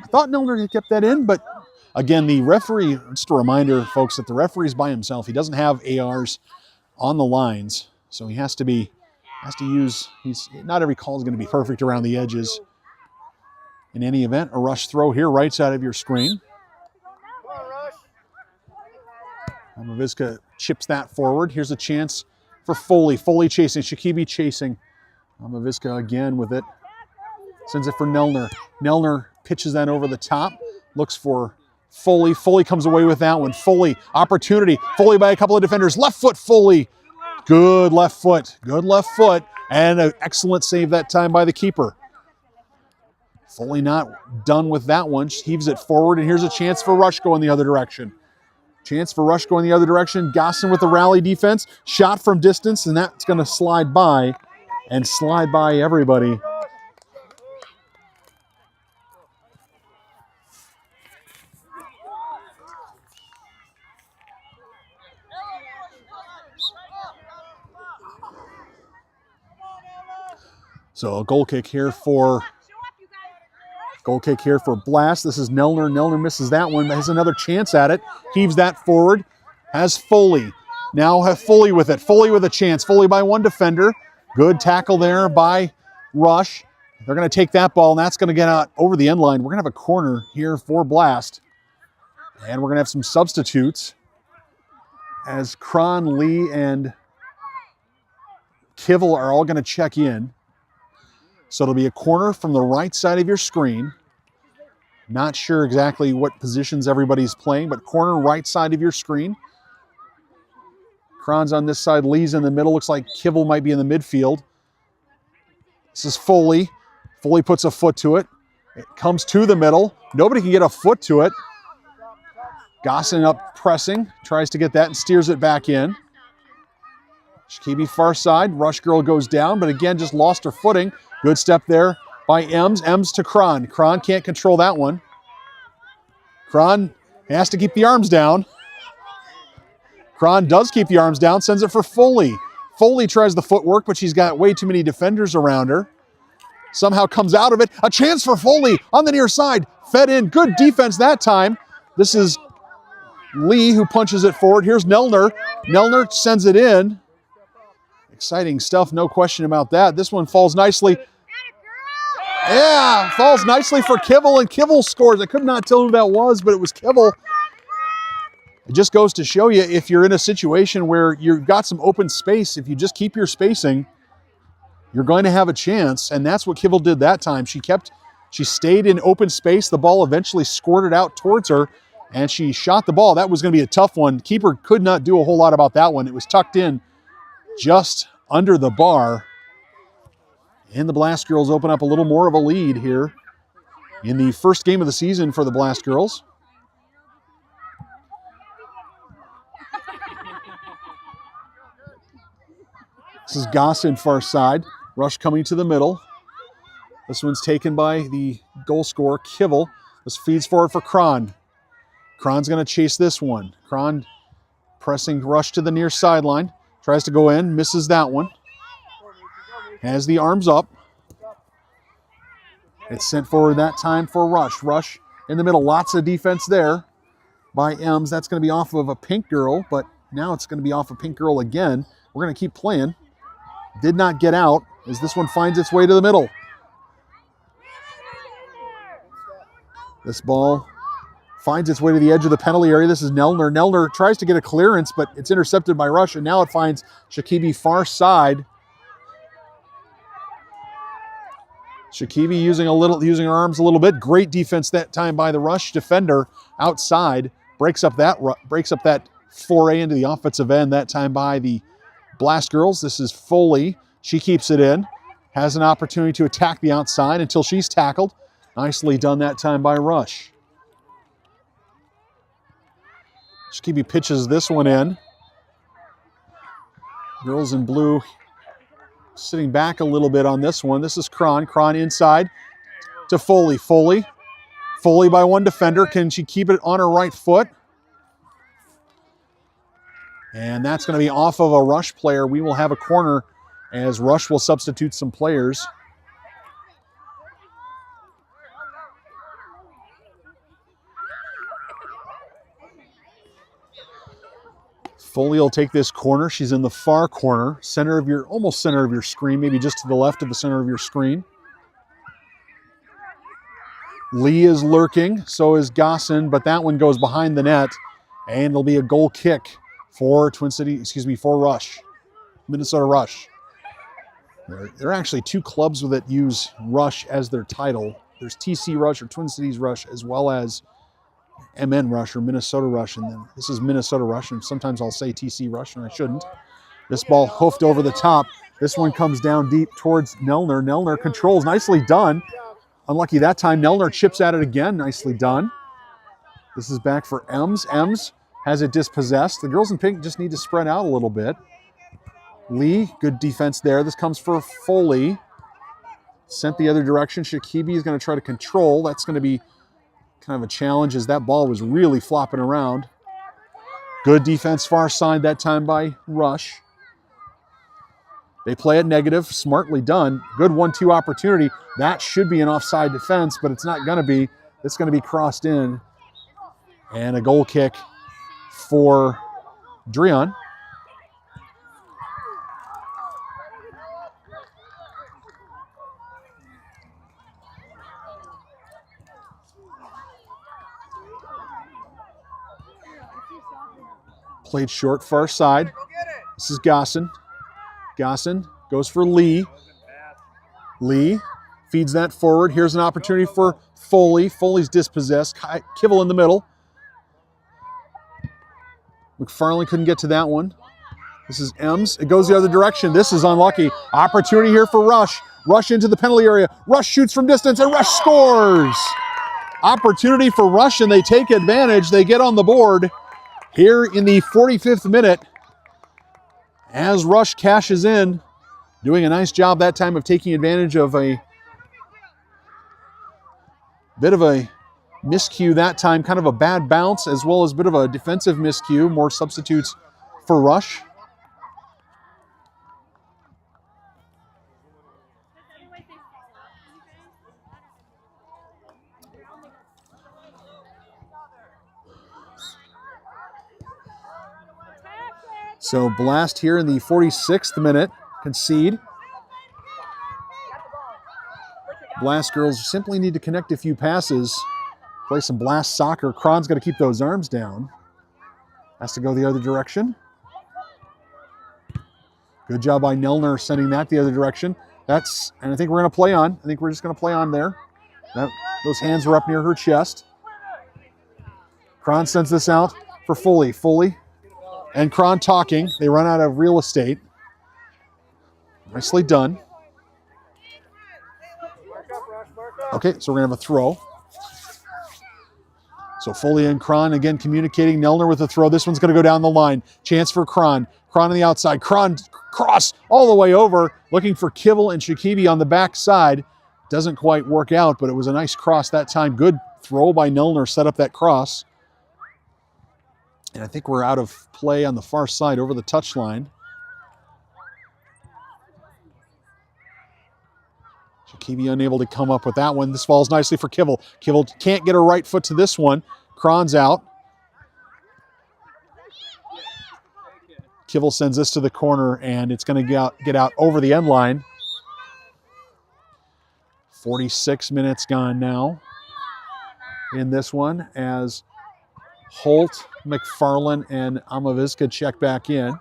S4: thought Nelner had kept that in, but again, the referee, just a reminder, folks, that the referee's by himself. He doesn't have ARs on the lines, so he has to use, not every call is going to be perfect around the edges. In any event, a rush throw here, right side of your screen. Maviska chips that forward. Here's a chance for Foley. Foley chasing, Shakibi chasing. Maviska again with it. Sends it for Nelner. Nelner pitches that over the top. Looks for Foley. Foley comes away with that one. Foley, opportunity. Foley by a couple of defenders. Left foot, Foley. Good left foot. Good left foot. And an excellent save that time by the keeper. Foley not done with that one. She heaves it forward, and here's a chance for Rush going the other direction. Chance for Rush going the other direction. Gosson with the rally defense. Shot from distance, and that's going to slide by everybody. So a goal kick here for Blast. This is Nelner. Nelner misses that one, but has another chance at it. Heaves that forward. Has Foley. Now have Foley with it. Foley with a chance. Foley by one defender. Good tackle there by Rush. They're going to take that ball, and that's going to get out over the end line. We're going to have a corner here for Blast. And we're going to have some substitutes as Cron, Lee, and Kivel are all going to check in. So it'll be a corner from the right side of your screen. Not sure exactly what positions everybody's playing, but corner right side of your screen. Cron's on this side, Lee's in the middle. Looks like Kivel might be in the midfield. This is Foley. Foley puts a foot to it. It comes to the middle. Nobody can get a foot to it. Gosson up pressing, tries to get that and steers it back in. Shakibi far side, Rush Girl goes down, but again just lost her footing. Good step there by Ems. Ems to Cron. Cron can't control that one. Cron has to keep the arms down. Cron does keep the arms down, sends it for Foley. Foley tries the footwork, but she's got way too many defenders around her. Somehow comes out of it. A chance for Foley on the near side. Fed in. Good defense that time. This is Lee who punches it forward. Here's Nelner. Nelner sends it in. Exciting stuff, no question about that. This one falls nicely. Yeah, falls nicely for Kivel, and Kivel scores. I could not tell who that was, but it was Kivel. It just goes to show you, if you're in a situation where you've got some open space, if you just keep your spacing, you're going to have a chance, and that's what Kivel did that time. She stayed in open space. The ball eventually squirted out towards her, and she shot the ball. That was going to be a tough one. Keeper could not do a whole lot about that one. It was tucked in just under the bar. And the Blast Girls open up a little more of a lead here in the first game of the season for the Blast Girls. This is Gosson far side. Rush coming to the middle. This one's taken by the goal scorer, Kivel. This feeds forward for Cron. Cron's going to chase this one. Cron pressing Rush to the near sideline. Tries to go in, misses that one. Has the arms up. It's sent forward that time for Rush. Rush in the middle. Lots of defense there by Ems. That's going to be off of a Pink Girl, but now it's going to be off of Pink Girl again. We're going to keep playing. Did not get out as this one finds its way to the middle. This ball finds its way to the edge of the penalty area. This is Nelner. Nelner tries to get a clearance, but it's intercepted by Rush, and now it finds Shakibi far side. Shakibi using her arms a little bit. Great defense that time by the Rush defender outside. Breaks up that foray into the offensive end that time by the Blast Girls. This is Foley. She keeps it in. Has an opportunity to attack the outside until she's tackled. Nicely done that time by Rush. Shakibi pitches this one in. Girls in blue sitting back a little bit on this one. This is Cron. Cron inside to Foley. Foley by one defender. Can she keep it on her right foot? And that's going to be off of a Rush player. We will have a corner as Rush will substitute some players. Foley will take this corner. She's in the far corner, almost center of your screen, maybe just to the left of the center of your screen. Lee is lurking, so is Gosson, but that one goes behind the net, and there'll be a goal kick for for Rush, Minnesota Rush. There are actually two clubs that use Rush as their title. There's TC Rush or Twin Cities Rush, as well as MN Rush or Minnesota Rush, and then this is Minnesota Rush, and sometimes I'll say TC Rush, and I shouldn't. This ball hoofed over the top. This one comes down deep towards Nelner. Nelner controls, nicely done. Unlucky that time. Nelner chips at it again, nicely done. This is back for Ems. Ems has it dispossessed. The girls in pink just need to spread out a little bit. Lee, good defense there. This comes for Foley. Sent the other direction. Shakibi is going to try to control. That's going to be kind of a challenge as that ball was really flopping around. Good defense far side that time by Rush. They play it negative, smartly done. Good 1-2 opportunity. That should be an offside defense, but it's not going to be. It's going to be crossed in. And a goal kick for Drion. Played short, far side. This is Gosson. Gosson goes for Lee. Lee feeds that forward. Here's an opportunity for Foley. Foley's dispossessed. Kivel in the middle. McFarland couldn't get to that one. This is Ems. It goes the other direction. This is unlucky. Opportunity here for Rush. Rush into the penalty area. Rush shoots from distance, and Rush scores. Opportunity for Rush, and they take advantage. They get on the board here in the 45th minute as Rush cashes in, doing a nice job that time of taking advantage of a bit of a miscue that time, kind of a bad bounce, as well as a bit of a defensive miscue. More substitutes for Rush. So Blast here in the 46th minute, concede. Blast girls simply need to connect a few passes, play some Blast soccer. Cron's got to keep those arms down. Has to go the other direction. Good job by Nelner sending that the other direction. And I think we're going to play on. I think we're just going to play on there. Those hands were up near her chest. Cron sends this out for Foley. Foley and Cron talking. They run out of real estate. Nicely done. Okay, so we're going to have a throw. So Foley and Cron again communicating. Nelner with a throw. This one's going to go down the line. Chance for Cron. Cron on the outside. Cron cross all the way over. Looking for Kivel and Shakibi on the back side. Doesn't quite work out, but it was a nice cross that time. Good throw by Nelner. Set up that cross. And I think we're out of play on the far side over the touchline. Shakibi unable to come up with that one. This falls nicely for Kivel. Kivel can't get her right foot to this one. Cron's out. Kivel sends this to the corner, and it's going to get out over the end line. 46 minutes gone now in this one as Holt, McFarland, and Amaviska check back in.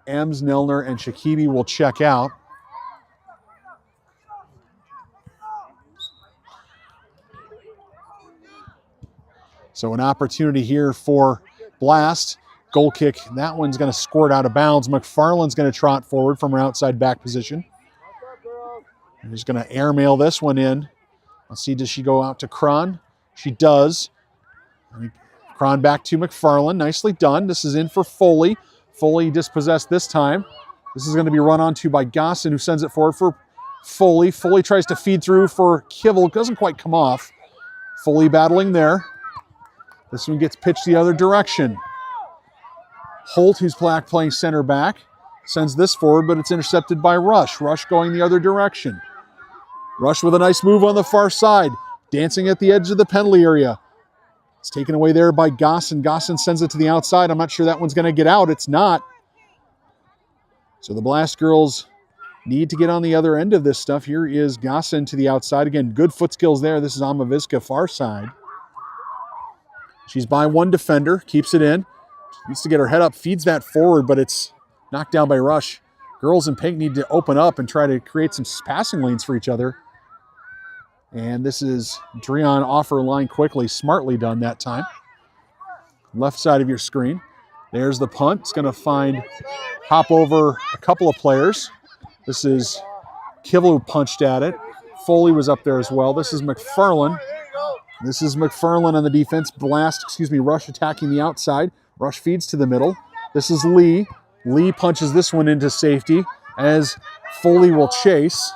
S4: Ems, Nelner, and Shakibi will check out. So an opportunity here for Blast. Goal kick. That one's going to squirt out of bounds. McFarland's going to trot forward from her outside back position. And he's going to airmail this one in. Let's see, does she go out to Cron? She does. Cron back to McFarland. Nicely done. This is in for Foley. Foley dispossessed this time. This is going to be run onto by Gosson, who sends it forward for Foley. Foley tries to feed through for Kivel. Doesn't quite come off. Foley battling there. This one gets pitched the other direction. Holt, who's playing center back. Sends this forward, but it's intercepted by Rush. Rush going the other direction. Rush with a nice move on the far side. Dancing at the edge of the penalty area. It's taken away there by Gosson. Gosson sends it to the outside. I'm not sure that one's going to get out. It's not. So the Blast Girls need to get on the other end of this stuff. Here is Gosson to the outside. Again, good foot skills there. This is Amaviska far side. She's by one defender. Keeps it in. Needs to get her head up. Feeds that forward, but it's knocked down by Rush. Girls in pink need to open up and try to create some passing lanes for each other. And this is Dreon off her line quickly. Smartly done that time. Left side of your screen. There's the punt. It's going to hop over a couple of players. This is Kivel who punched at it. Foley was up there as well. This is McFarland. This is McFarland on the defense. Rush attacking the outside. Rush feeds to the middle. This is Lee. Lee punches this one into safety as Foley will chase.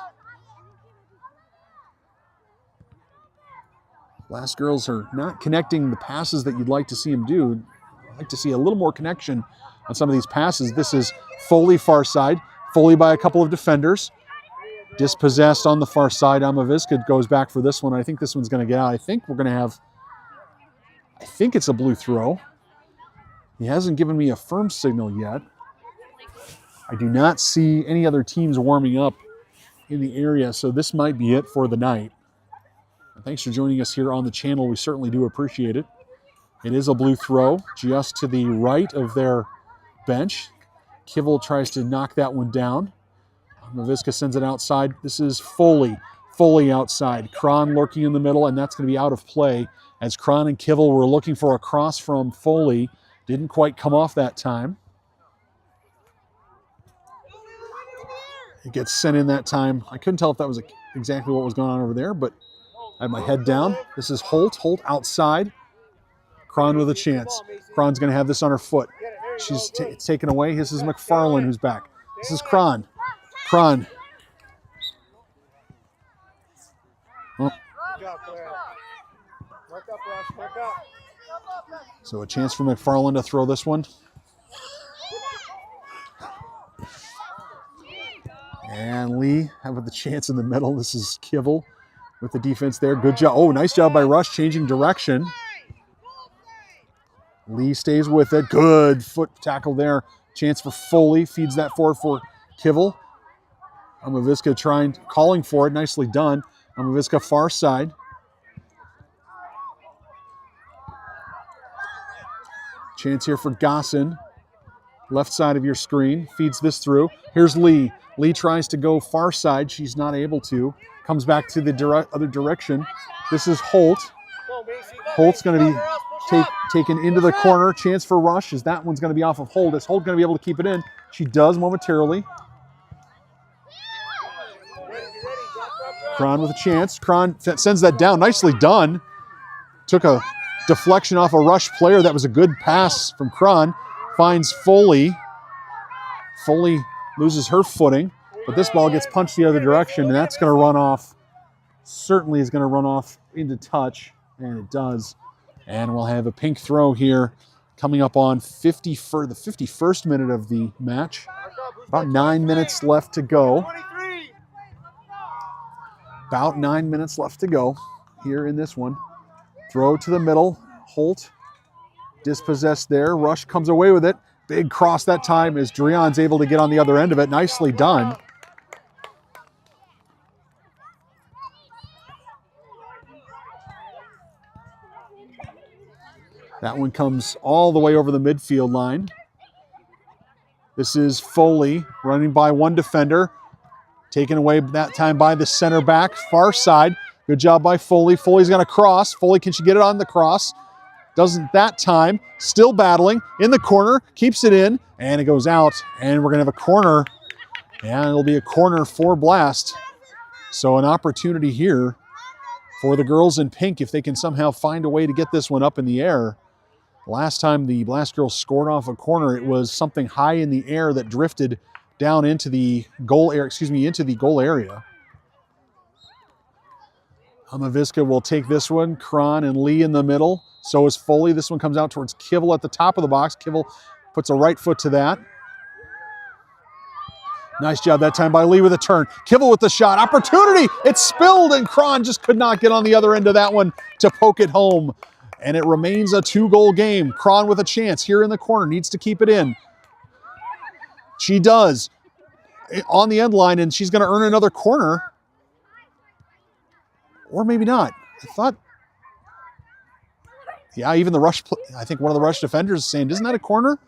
S4: Blast Girls are not connecting the passes that you'd like to see them do. I'd like to see a little more connection on some of these passes. This is Foley far side. Foley by a couple of defenders. Dispossessed on the far side. Amaviska goes back for this one. I think this one's going to get out. I think it's a blue throw. He hasn't given me a firm signal yet. I do not see any other teams warming up in the area, so this might be it for the night. Thanks for joining us here on the channel. We certainly do appreciate it. It is a blue throw just to the right of their bench. Kivel tries to knock that one down. Maviska sends it outside. This is Foley. Foley outside. Kron lurking in the middle, and that's going to be out of play as Kron and Kivel were looking for a cross from Foley. Didn't quite come off that time. It gets sent in that time. I couldn't tell if that was exactly what was going on over there, but I had my head down. This is Holt. Holt outside. Kron with a chance. Kron's going to have this on her foot. It's taken away. This is McFarland who's back. This is Kron. Kron. Oh. So a chance for McFarland to throw this one. And Lee having the chance in the middle. This is Kivel with the defense there. Good job. Oh, nice job by Rush changing direction. Lee stays with it. Good foot tackle there. Chance for Foley. Feeds that forward for Kivel. Amaviska calling for it. Nicely done. Amaviska far side. Chance here for Gosson. Left side of your screen. Feeds this through. Here's Lee. Lee tries to go far side. She's not able to. Comes back to the other direction. This is Holt. Holt's going to be taken into the corner. Chance for Rush as that one's going to be off of Holt. Is Holt going to be able to keep it in? She does momentarily. Kron with a chance. Kron sends that down. Nicely done. Took a deflection off a Rush player. That was a good pass from Kron. Finds Foley. Foley loses her footing, but this ball gets punched the other direction, and that's going to run off. Certainly is going to run off into touch, and it does. And we'll have a pink throw here coming up on the 51st minute of the match. About 9 minutes left to go. About 9 minutes left to go here in this one. Throw to the middle. Holt dispossessed there. Rush comes away with it. Big cross that time as Dreon's able to get on the other end of it. Nicely done. That one comes all the way over the midfield line. This is Foley running by one defender. Taken away that time by the center back, far side. Good job by Foley. Foley's going to cross. Foley, can she get it on the cross? Doesn't that time. Still battling in the corner. Keeps it in, and it goes out. And we're going to have a corner. And it'll be a corner for Blast. So an opportunity here for the girls in pink if they can somehow find a way to get this one up in the air. Last time the Blast girls scored off a corner, it was something high in the air that drifted down into the goal area. Amaviska will take this one. Kron and Lee in the middle. So is Foley. This one comes out towards Kivel at the top of the box. Kivel puts a right foot to that. Nice job that time by Lee with a turn. Kivel with the shot. Opportunity. It's spilled, and Cron just could not get on the other end of that one to poke it home. And it remains a 2-goal game. Cron with a chance here in the corner. Needs to keep it in. She does. On the end line, and she's going to earn another corner. Or maybe not. I thought... Yeah, even the rush... I think one of the rush defenders is saying, isn't that a corner?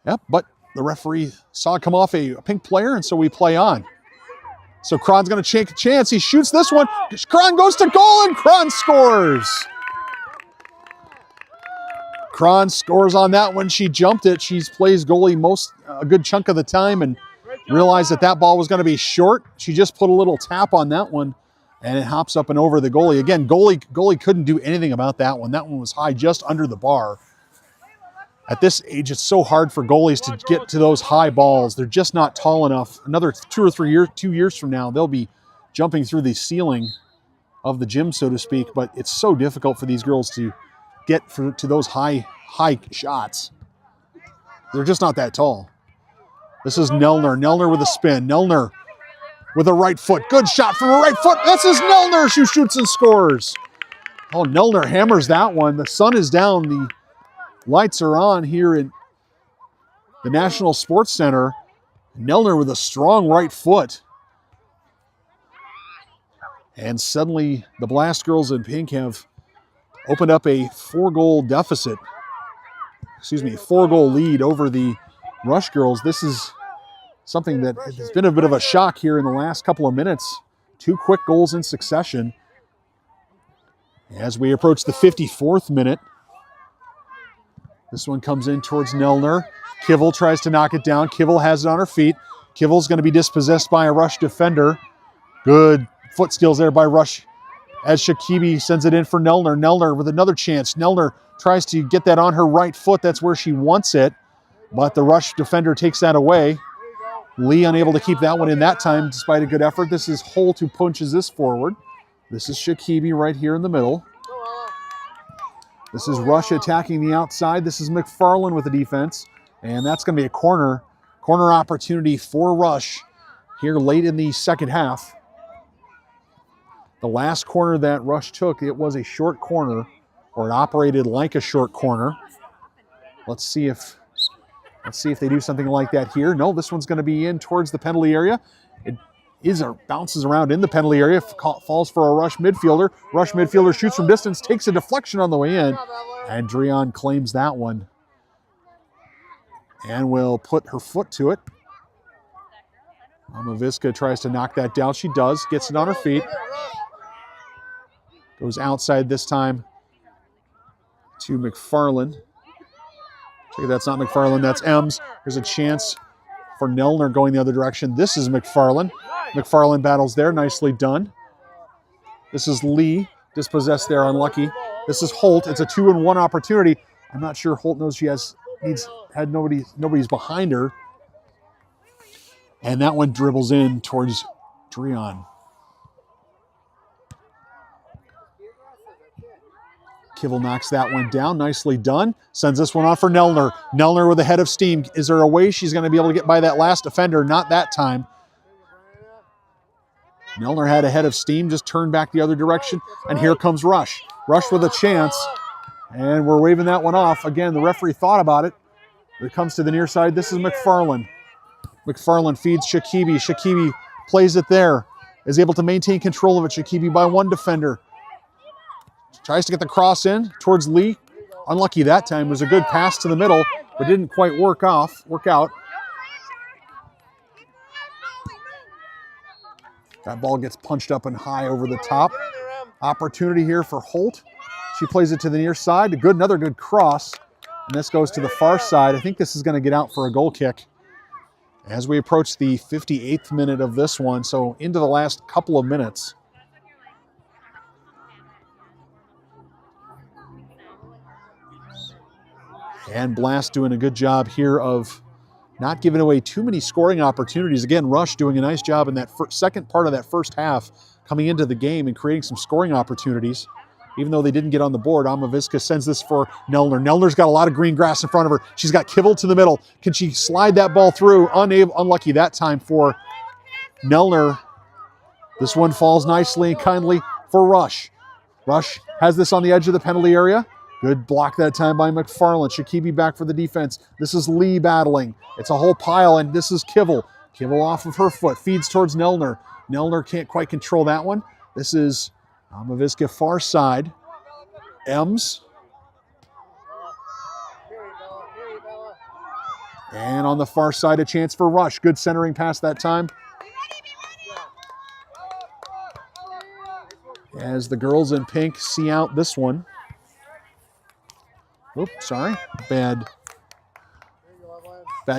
S4: Yep, but the referee saw it come off a pink player, and so we play on. So Cron's going to take a chance. He shoots this one. Cron goes to goal, and Cron scores. Cron scores on that one. She jumped it. She plays goalie a good chunk of the time and realized that ball was going to be short. She just put a little tap on that one, and it hops up and over the goalie. Again, goalie couldn't do anything about that one. That one was high just under the bar. At this age, it's so hard for goalies to get to those high balls. They're just not tall enough. Another 2 years from now, they'll be jumping through the ceiling of the gym, so to speak. But it's so difficult for these girls to get to those high shots. They're just not that tall. This is Nelner. Nelner with a spin. Nelner with a right foot. Good shot from a right foot. This is Nelner. She shoots and scores. Oh, Nelner hammers that one. The sun is down. The lights are on here in the National Sports Center. Nelner with a strong right foot. And suddenly the Blast girls in pink have opened up a 4-goal deficit. 4-goal lead over the Rush girls. This is something that has been a bit of a shock here in the last couple of minutes. 2 quick goals in succession. As we approach the 54th minute, this one comes in towards Nelner. Kivel tries to knock it down. Kivel has it on her feet. Kivel's going to be dispossessed by a Rush defender. Good foot skills there by Rush as Shakibi sends it in for Nelner. Nelner with another chance. Nelner tries to get that on her right foot. That's where she wants it. But the Rush defender takes that away. Lee unable to keep that one in that time despite a good effort. This is Holt who punches this forward. This is Shakibi right here in the middle. This is Rush attacking the outside. This is McFarland with the defense. And that's going to be a corner opportunity for Rush here late in the second half. The last corner that Rush took, it was a short corner, or it operated like a short corner. Let's see if they do something like that here. No, this one's going to be in towards the penalty area. It bounces around in the penalty area, falls for a Rush midfielder. Rush midfielder shoots from distance, takes a deflection on the way in, and Dreon claims that one. And will put her foot to it. Amaviska tries to knock that down. She does, gets it on her feet. Goes outside this time to McFarland. Check it, that's not McFarland, that's Ems. There's a chance for Nelner going the other direction. This is McFarland. McFarland battles there, nicely done. This is Lee, dispossessed there, unlucky. This is Holt, it's a 2-on-1 opportunity. I'm not sure Holt knows nobody's behind her. And that one dribbles in towards Dreon. Kivel knocks that one down, nicely done. Sends this one on for Nelner. Nelner with a head of steam. Is there a way she's going to be able to get by that last defender? Not that time. Nelner had a head of steam, just turned back the other direction, and here comes Rush. Rush with a chance, and we're waving that one off. Again, the referee thought about it. It comes to the near side. This is McFarland. McFarland feeds Shakibi. Shakibi plays it there, is able to maintain control of it. Shakibi by one defender. Tries to get the cross in towards Lee. Unlucky that time. It was a good pass to the middle, but didn't quite work out. That ball gets punched up and high over the top. Opportunity here for Holt. She plays it to the near side. Another good cross. And this goes to the far side. I think this is going to get out for a goal kick as we approach the 58th minute of this one. So into the last couple of minutes. And Blast doing a good job here of not giving away too many scoring opportunities. Again, Rush doing a nice job in that second part of that first half, coming into the game and creating some scoring opportunities. even though they didn't get on the board. Amaviska sends this for Nelner. Nelner's got a lot of green grass in front of her. She's got Kibble to the middle. Can she slide that ball through? Unlucky that time for Nelner. This one falls nicely and kindly for Rush. Rush has this on the edge of the penalty area. Good block that time by McFarland. Shakibi back for the defense. This is Lee battling. It's a whole pile, and this is Kibble. Kibble off of her foot, feeds towards Nelner. Nelner can't quite control that one. This is Amaviska far side. Ems. And on the far side, a chance for Rush. Good centering pass that time. As the girls in pink see out this one. Oops, sorry. Bad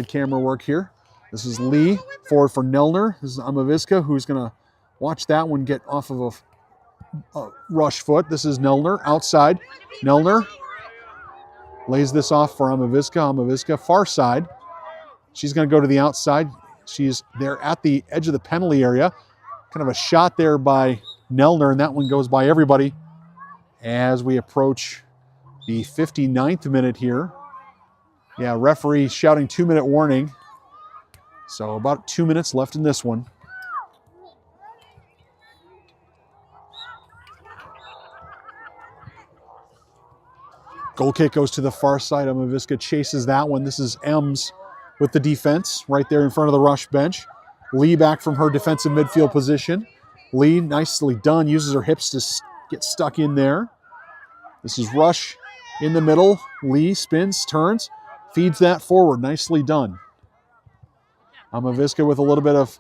S4: camera work here. This is Lee, forward for Nelner. This is Amaviska, who's going to watch that one get off of a Rush foot. This is Nelner, outside. Nelner lays this off for Amaviska. Amaviska, far side. She's going to go to the outside. She's there at the edge of the penalty area. Kind of a shot there by Nelner, and that one goes by everybody as we approach the 59th minute here. Yeah, referee shouting 2-minute warning. So about 2 minutes left in this one. Goal kick goes to the far side. Amaviska chases that one. This is Ems with the defense right there in front of the Rush bench. Lee back from her defensive midfield position. Lee, nicely done, uses her hips to get stuck in there. This is Rush in the middle. Lee spins, turns, feeds that forward. Nicely done. Amaviska with a little bit of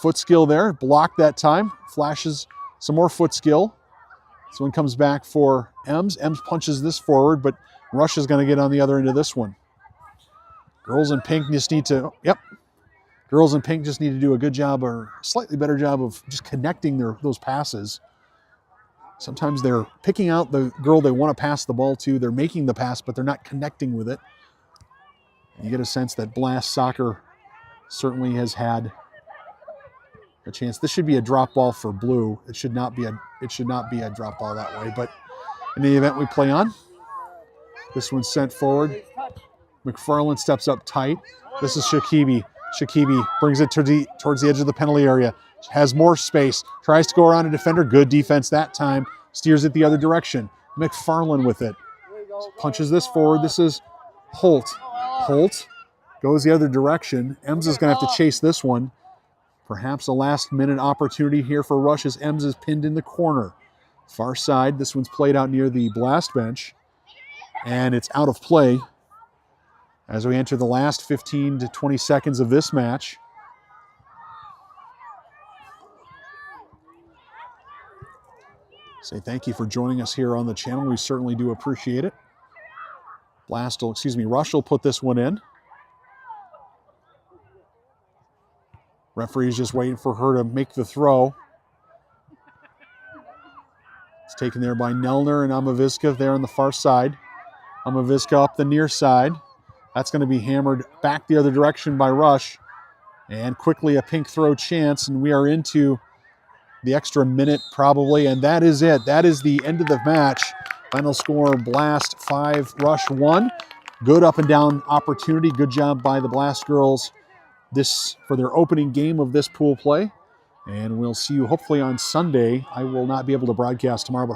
S4: foot skill there. Blocked that time. Flashes some more foot skill. This one comes back for Ems. Ems punches this forward, but Rush is going to get on the other end of this one. Girls in pink just need to, Girls in pink just need to do a good job or slightly better job of just connecting those passes. Sometimes they're picking out the girl they want to pass the ball to. They're making the pass, but they're not connecting with it. You get a sense that Blast Soccer certainly has had a chance. This should be a drop ball for blue. It should not be a drop ball that way. But in the event we play on, this one's sent forward. McFarland steps up tight. This is Shakibi. Shakibi brings it towards the edge of the penalty area. Has more space. Tries to go around a defender. Good defense that time. Steers it the other direction. McFarland with it. Punches this forward. This is Holt. Holt goes the other direction. Ems is going to have to chase this one. Perhaps a last-minute opportunity here for Rush as Ems is pinned in the corner. Far side. This one's played out near the Blast bench. And it's out of play as we enter the last 15 to 20 seconds of this match. Say thank you for joining us here on the channel. We certainly do appreciate it. Rush will put this one in. Referee's just waiting for her to make the throw. It's taken there by Nelner and Amaviska there on the far side. Amaviska up the near side. That's going to be hammered back the other direction by Rush. And quickly a pink throw chance, and we are into the extra minute probably, and that is it. That is the end of the match. Final score, Blast 5, Rush 1. Good up and down opportunity. Good job by the Blast girls for their opening game of this pool play. And we'll see you hopefully on Sunday. I will not be able to broadcast tomorrow, but